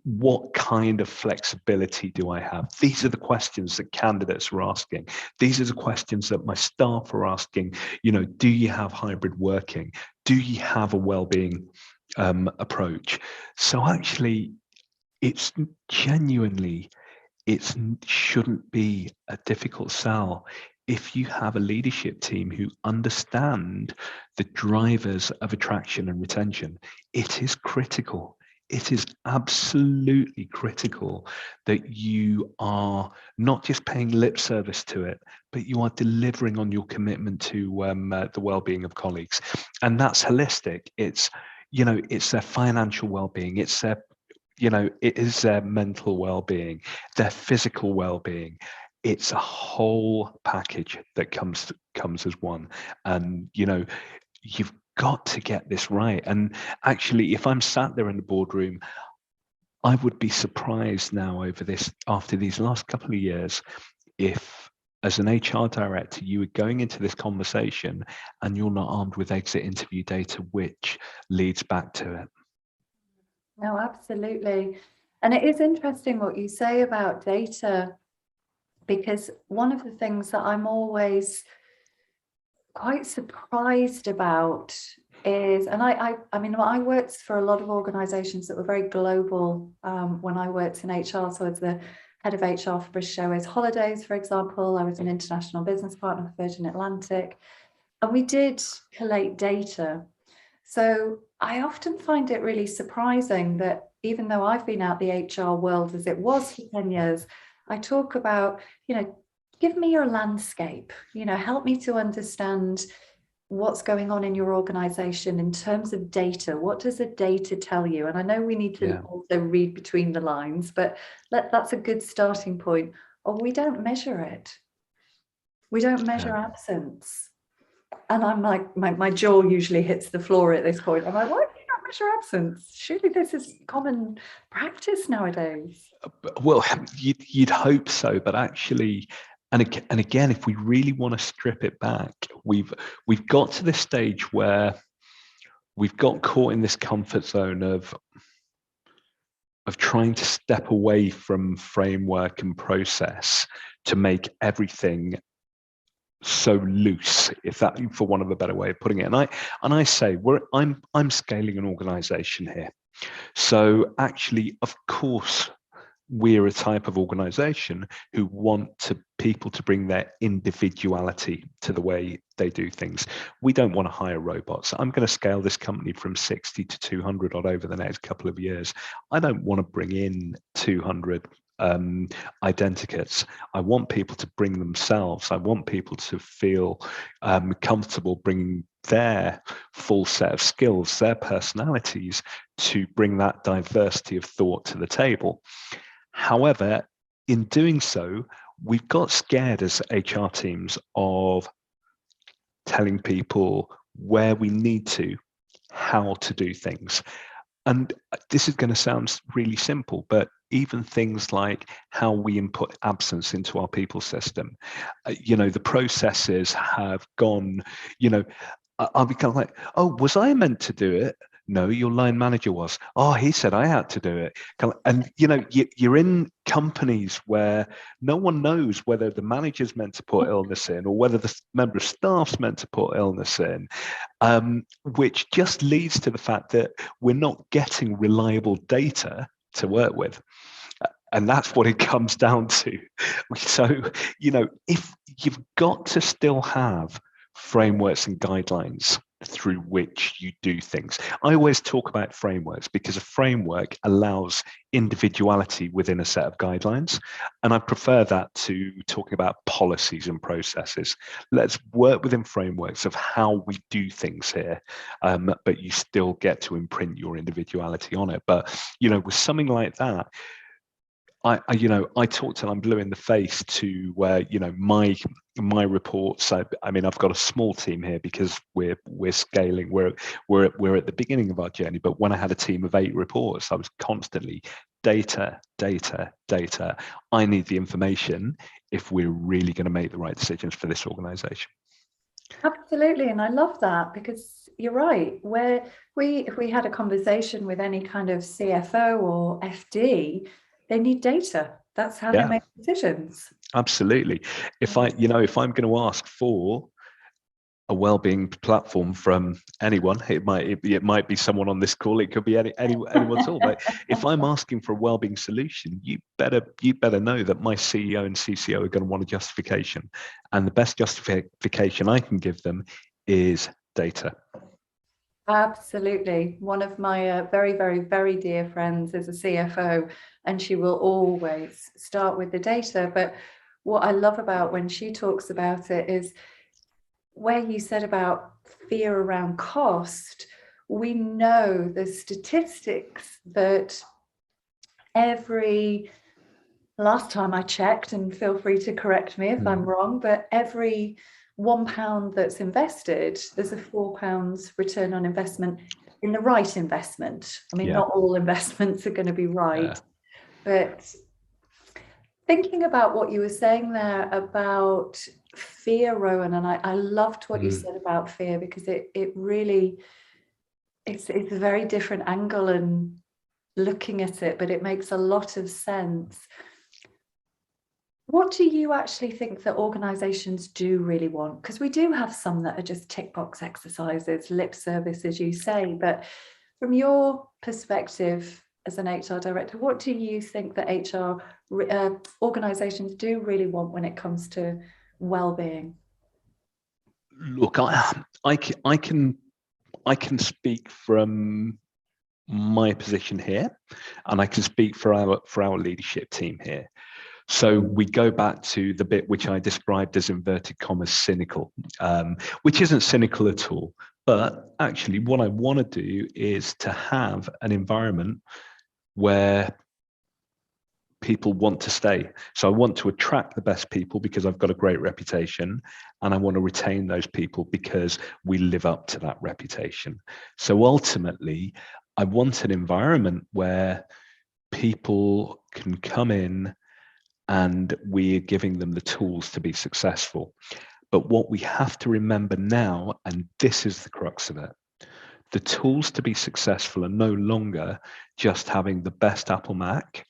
S2: What kind of flexibility do I have? These are the questions that candidates are asking. These are the questions that my staff are asking. Do you have hybrid working? Do you have a well-being approach? So actually, it's genuinely, it shouldn't be a difficult sell if you have a leadership team who understand the drivers of attraction and retention. It is critical. It is absolutely critical that you are not just paying lip service to it, but you are delivering on your commitment to the well-being of colleagues. And that's holistic. It's their financial well-being. It's their it is their mental well-being, their physical well-being. It's a whole package that comes as one. And you've got to get this right. And actually, if I'm sat there in the boardroom, I would be surprised now after these last couple of years, if as an HR director, you are going into this conversation and you're not armed with exit interview data, which leads back to it.
S3: No, absolutely. And it is interesting what you say about data, because one of the things that I'm always quite surprised about is, and I mean, I worked for a lot of organizations that were very global when I worked in HR. So I was the head of HR for British Airways Holidays, for example. I was an international business partner for Virgin Atlantic, and we did collate data. So I often find it really surprising that even though I've been out the HR world as it was for 10 years, I talk about, give me your landscape, help me to understand what's going on in your organization in terms of data. What does the data tell you? And I know we need to also read between the lines, but that's a good starting point. Or we don't measure it. We don't measure absence. And I'm like, my jaw usually hits the floor at this point. I'm like, why do you not measure absence? Surely this is common practice nowadays.
S2: Well, you'd hope so, but actually, and again, if we really want to strip it back, we've got to this stage where we've got caught in this comfort zone of trying to step away from framework and process to make everything so loose, if that, for want of a better way of putting it. And I say I'm scaling an organization here. So actually, of course, we're a type of organization who want people to bring their individuality to the way they do things. We don't want to hire robots. I'm going to scale this company from 60 to 200 odd over the next couple of years. I don't want to bring in 200 identicates. I want people to bring themselves. I want people to feel comfortable bringing their full set of skills, their personalities, to bring that diversity of thought to the table. However, in doing so, we've got scared as HR teams of telling people where we need to, how to do things. And this is going to sound really simple, but even things like how we input absence into our people system, the processes have gone, I'll be kind of like, oh, was I meant to do it? No, your line manager was. Oh, he said I had to do it. And, you're in companies where no one knows whether the manager's meant to put illness in or whether the member of staff's meant to put illness in, which just leads to the fact that we're not getting reliable data to work with. And that's what it comes down to. So, if you've got to still have frameworks and guidelines through which you do things. I always talk about frameworks because a framework allows individuality within a set of guidelines. And I prefer that to talking about policies and processes. Let's work within frameworks of how we do things here, but you still get to imprint your individuality on it. But, with something like that, I talk till I'm blue in the face to my reports. I've got a small team here because we're scaling. We're at the beginning of our journey. But when I had a team of 8 reports, I was constantly data. I need the information if we're really going to make the right decisions for this organization.
S3: Absolutely, and I love that, because you're right. If we had a conversation with any kind of CFO or FD, they need data. That's how they make decisions.
S2: Absolutely. If I'm going to ask for a wellbeing platform from anyone, it might be someone on this call. It could be anyone at all. But if I'm asking for a wellbeing solution, you better know that my CEO and CCO are going to want a justification, and the best justification I can give them is data.
S3: Absolutely. One of my very, very, very dear friends is a CFO, and she will always start with the data. But what I love about when she talks about it is where you said about fear around cost. We know the statistics that last time I checked, and feel free to correct me if I'm wrong, but every £1 that's invested, there's a £4 return on investment in the right investment. I mean, not all investments are going to be right, but thinking about what you were saying there about fear, Rowan, and I loved what you said about fear, because it really, it's a very different angle and looking at it, but it makes a lot of sense. What do you actually think that organizations do really want? Because we do have some that are just tick box exercises, lip service, as you say, but from your perspective as an HR director, what do you think that HR organizations do really want when it comes to well-being?
S2: Look, I can speak from my position here, and I can speak for our leadership team here. So we go back to the bit which I described as inverted commas cynical, which isn't cynical at all. But actually, what I want to do is to have an environment where people want to stay. So I want to attract the best people because I've got a great reputation, and I want to retain those people because we live up to that reputation. So ultimately, I want an environment where people can come in and we're giving them the tools to be successful. But what we have to remember now, and this is the crux of it, the tools to be successful are no longer just having the best Apple Mac,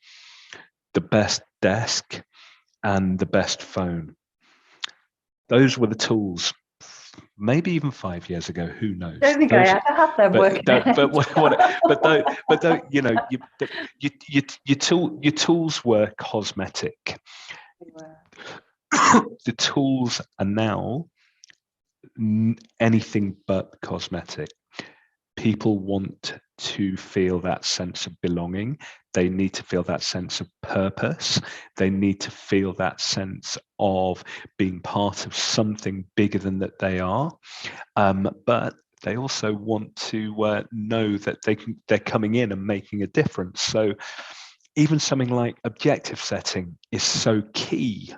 S2: the best desk, and the best phone. Those were the tools maybe even 5 years ago. Who knows?
S3: I don't think I ever had them working.
S2: Your tools were cosmetic. The tools are now anything but cosmetic. People want to feel that sense of belonging. They need to feel that sense of purpose. They need to feel that sense of being part of something bigger than that they are. But they also want to know that they're coming in and making a difference. So even something like objective setting is so key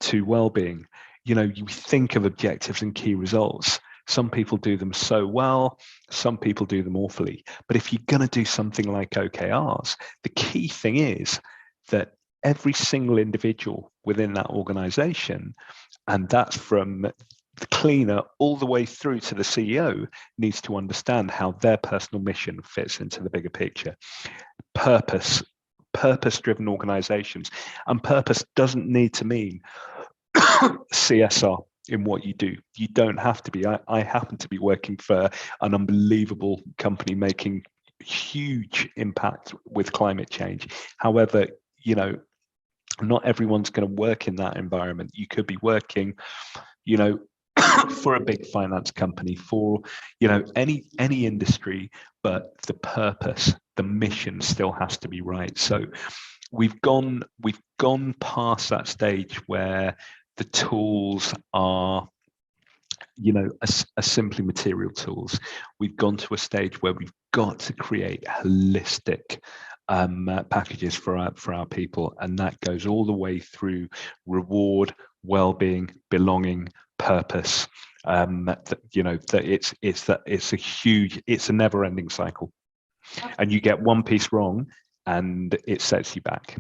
S2: to well-being. You think of objectives and key results. Some people do them so well, some people do them awfully. But if you're going to do something like OKRs, the key thing is that every single individual within that organization, and that's from the cleaner all the way through to the CEO, needs to understand how their personal mission fits into the bigger picture. Purpose-driven organizations. And purpose doesn't need to mean CSR in what you do. You don't have to be. I happen to be working for an unbelievable company making huge impact with climate change. However, you know, not everyone's going to work in that environment. You could be working, you know, for a big finance company, for, you know, any industry, but the purpose, the mission still has to be right. So we've gone past that stage where the tools are, you know, are simply material tools. We've gone to a stage where we've got to create holistic packages for our people, and that goes all the way through reward, well-being, belonging, purpose. You know, that it's a never-ending cycle, and you get one piece wrong and it sets you back.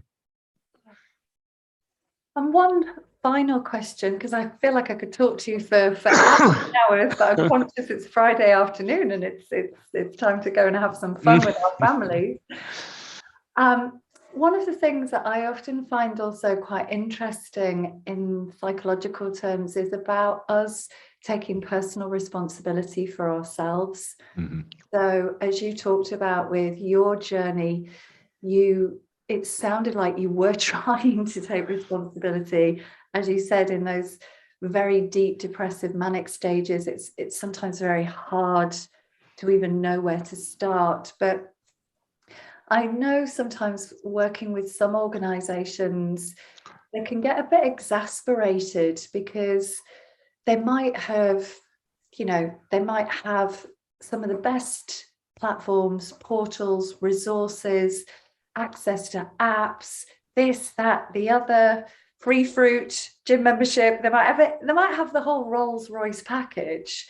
S3: And one final question, because I feel like I could talk to you for hours, but I'm conscious it's Friday afternoon and it's time to go and have some fun with our families. One of the things that I often find also quite interesting in psychological terms is about us taking personal responsibility for ourselves. Mm-hmm. So as you talked about with your journey, it sounded like you were trying to take responsibility. As you said, in those very deep depressive manic stages, it's sometimes very hard to even know where to start. But I know sometimes working with some organizations, they can get a bit exasperated because they might have some of the best platforms, portals, resources, access to apps, this, that, the other, free fruit, gym membership. They might have the whole Rolls-Royce package.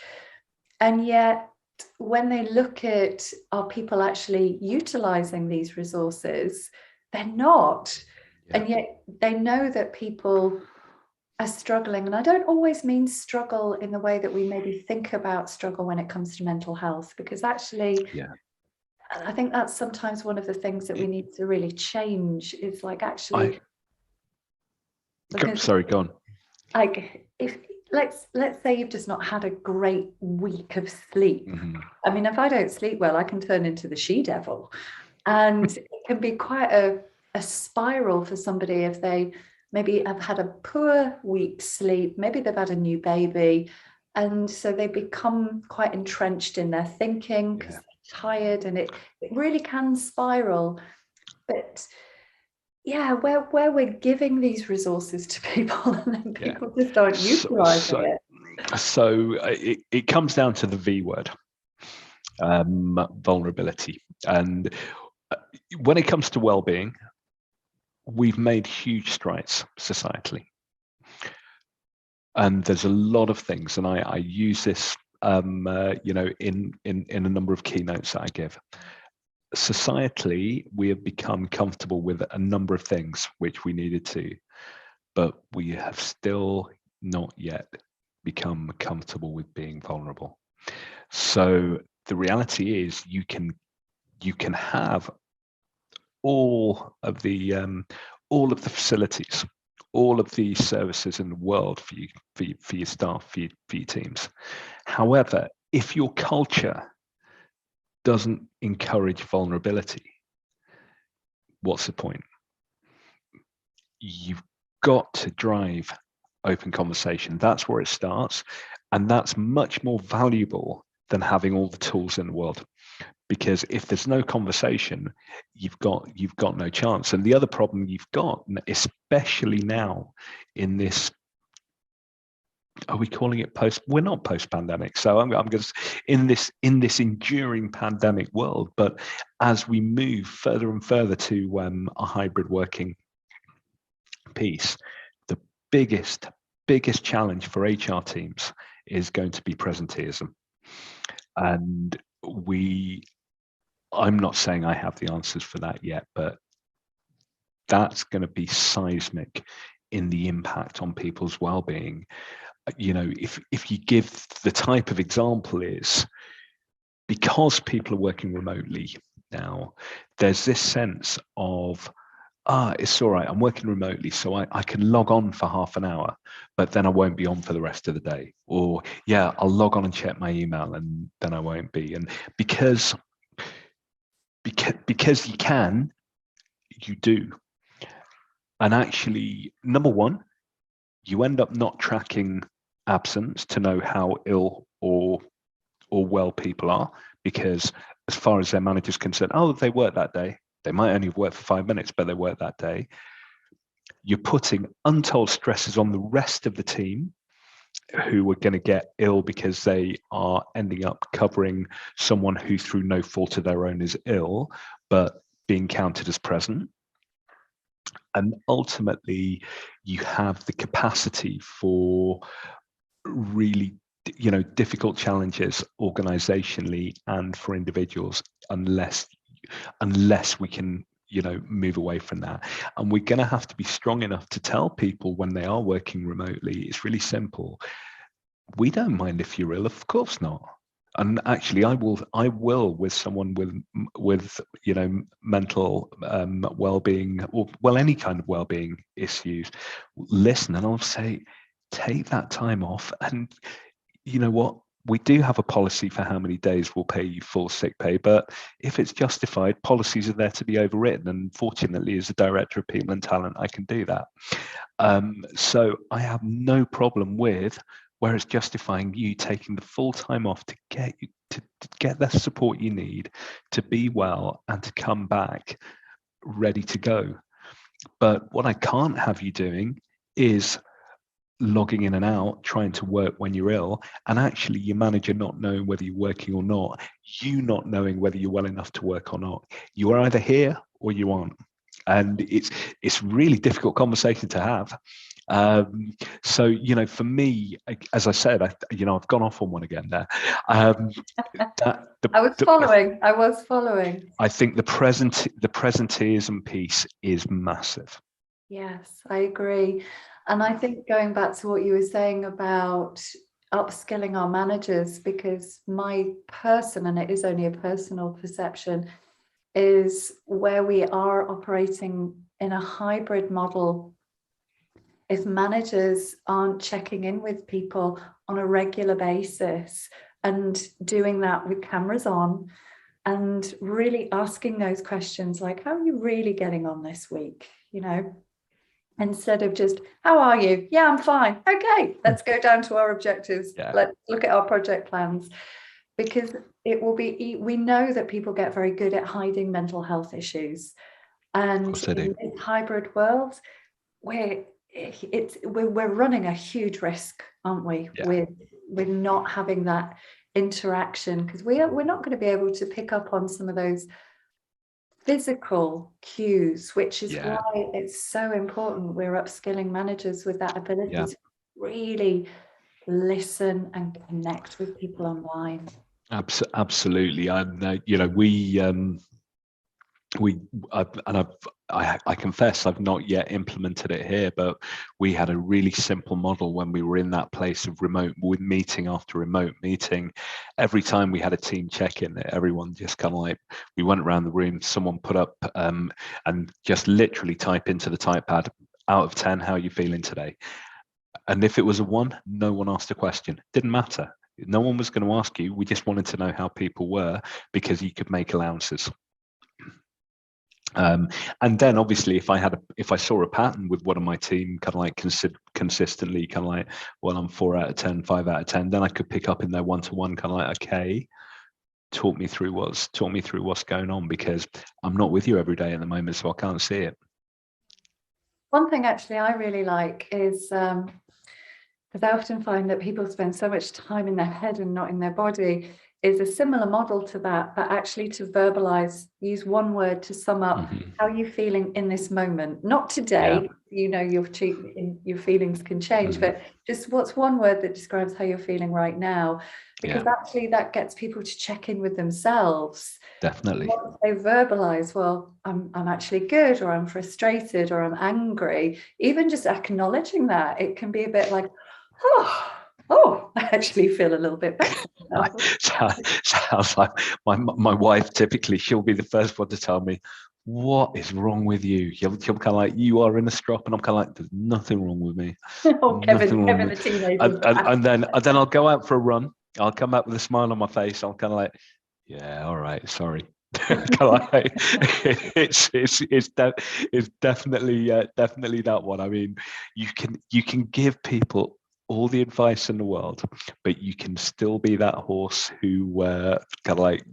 S3: And yet, when they look at, are people actually utilizing these resources, they're not. Yeah. And yet they know that people are struggling. And I don't always mean struggle in the way that we maybe think about struggle when it comes to mental health, because actually, I think that's sometimes one of the things that we need to really change is like actually.
S2: Sorry, go on.
S3: Like if let's say you've just not had a great week of sleep. Mm-hmm. I mean, if I don't sleep well, I can turn into the she-devil, and it can be quite a spiral for somebody if they maybe have had a poor week's sleep. Maybe they've had a new baby, and so they become quite entrenched in their thinking because they're tired, and it really can spiral. But where we're giving these resources to people and then people just aren't utilizing it.
S2: So it comes down to the V word, vulnerability. And when it comes to well-being, we've made huge strides societally. And there's a lot of things, and I use this, in a number of keynotes that I give. Societally, we have become comfortable with a number of things which we needed to, but we have still not yet become comfortable with being vulnerable. So the reality is you can have all of the facilities, all of the services in the world for your staff, for your teams. However, if your culture doesn't encourage vulnerability, what's the point? You've got to drive open conversation. That's where it starts, and that's much more valuable than having all the tools in the world. Because if there's no conversation, you've got no chance. And the other problem you've got, especially now in this, are we calling it post? We're not post-pandemic. So I'm just in this enduring pandemic world. But as we move further and further to a hybrid working piece, the biggest challenge for HR teams is going to be presenteeism. And I'm not saying I have the answers for that yet, but that's going to be seismic in the impact on people's well-being. You know, if you give the type of example is, because people are working remotely now, there's this sense of, it's all right, I'm working remotely, so I can log on for half an hour, but then I won't be on for the rest of the day. Or, I'll log on and check my email, and then I won't be. And because you can, you do. And actually, number one, you end up not tracking absence to know how ill or well people are, because as far as their manager's concerned, oh, they worked that day. They might only have worked for 5 minutes, but they worked that day. You're putting untold stresses on the rest of the team who are going to get ill because they are ending up covering someone who through no fault of their own is ill, but being counted as present. And ultimately, you have the capacity for really, difficult challenges organizationally and for individuals, unless we can, move away from that. And we're going to have to be strong enough to tell people when they are working remotely, it's really simple. We don't mind if you're ill, of course not. And actually, I will with someone with mental well-being, or any kind of well-being issues, listen, and I'll say, take that time off. And you know what? We do have a policy for how many days we'll pay you full sick pay, but if it's justified, policies are there to be overwritten. And fortunately, as a director of people and talent, I can do that. So I have no problem with where it's justifying you taking the full time off to get the support you need to be well and to come back ready to go. But what I can't have you doing is logging in and out, trying to work when you're ill, and actually your manager not knowing whether you're working or not, you not knowing whether you're well enough to work or not. You are either here or you aren't. And it's really difficult conversation to have. So, for me, as I said, I've gone off on one again there.
S3: I was following.
S2: I think the presenteeism piece is massive.
S3: Yes, I agree. And I think going back to what you were saying about upskilling our managers, because my person, and it is only a personal perception, is where we are operating in a hybrid model. If managers aren't checking in with people on a regular basis and doing that with cameras on and really asking those questions like, how are you really getting on this week? Instead of just, how are you? Yeah, I'm fine. Okay, let's go down to our objectives. Yeah. Let's look at our project plans, because we know that people get very good at hiding mental health issues. And in this hybrid world, we're running a huge risk, aren't we? Yeah. With not having that interaction, because we're not going to be able to pick up on some of those physical cues, which is why it's so important we're upskilling managers with that ability to really listen and connect with people online.
S2: Absolutely. And I confess I've not yet implemented it here, but we had a really simple model when we were in that place of remote meeting after remote meeting. Every time we had a team check-in, everyone just kind of like, we went around the room, someone put up and just literally type into the type pad, out of 10, how are you feeling today? And if it was a 1, no one asked a question. Didn't matter. No one was going to ask you. We just wanted to know how people were, because you could make allowances. And then obviously if I saw a pattern with one of my team kind of like consistently kind of like, well, I'm 4 out of 10, 5 out of 10, then I could pick up in their one-to-one kind of like, okay, talk me through what's going on, because I'm not with you every day at the moment, so I can't see it.
S3: One thing actually I really like is because I often find that people spend so much time in their head and not in their body, is a similar model to that, but actually to verbalize, use one word to sum up how you're feeling in this moment. Not today, your feelings can change, but just what's one word that describes how you're feeling right now? Because actually that gets people to check in with themselves.
S2: Definitely.
S3: Once they verbalize, well, I'm actually good, or I'm frustrated, or I'm angry, even just acknowledging that, it can be a bit like, oh, I actually feel a little bit better.
S2: Sounds like my wife, typically, she'll be the first one to tell me, what is wrong with you? She'll kind of like, you are in a strop, and I'm kind of like, there's nothing wrong with me.
S3: Kevin the teenager.
S2: And then I'll go out for a run. I'll come back with a smile on my face. I'm kind of like, yeah, all right, sorry. It's definitely definitely that one. I mean, you can give people all the advice in the world, but you can still be that horse who kind of like,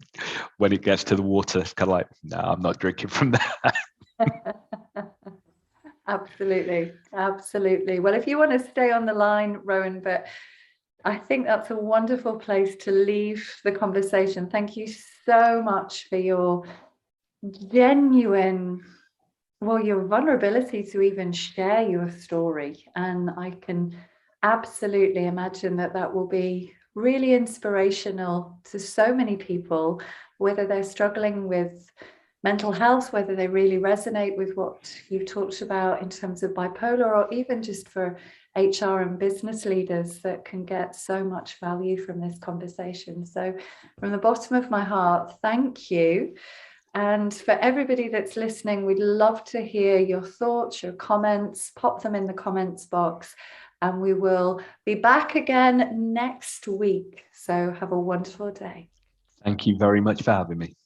S2: when it gets to the water, kind of like, no, I'm not drinking from that.
S3: Absolutely, absolutely. Well, if you want to stay on the line, Rowan, but I think that's a wonderful place to leave the conversation. Thank you so much for your genuine, well, your vulnerability to even share your story. And I can absolutely imagine that that will be really inspirational to so many people, whether they're struggling with mental health, whether they really resonate with what you've talked about in terms of bipolar, or even just for HR and business leaders that can get so much value from this conversation. So from the bottom of my heart, thank you. And for everybody that's listening, we'd love to hear your thoughts, your comments. Pop them in the comments box, and we will be back again next week. So have a wonderful day.
S2: Thank you very much for having me.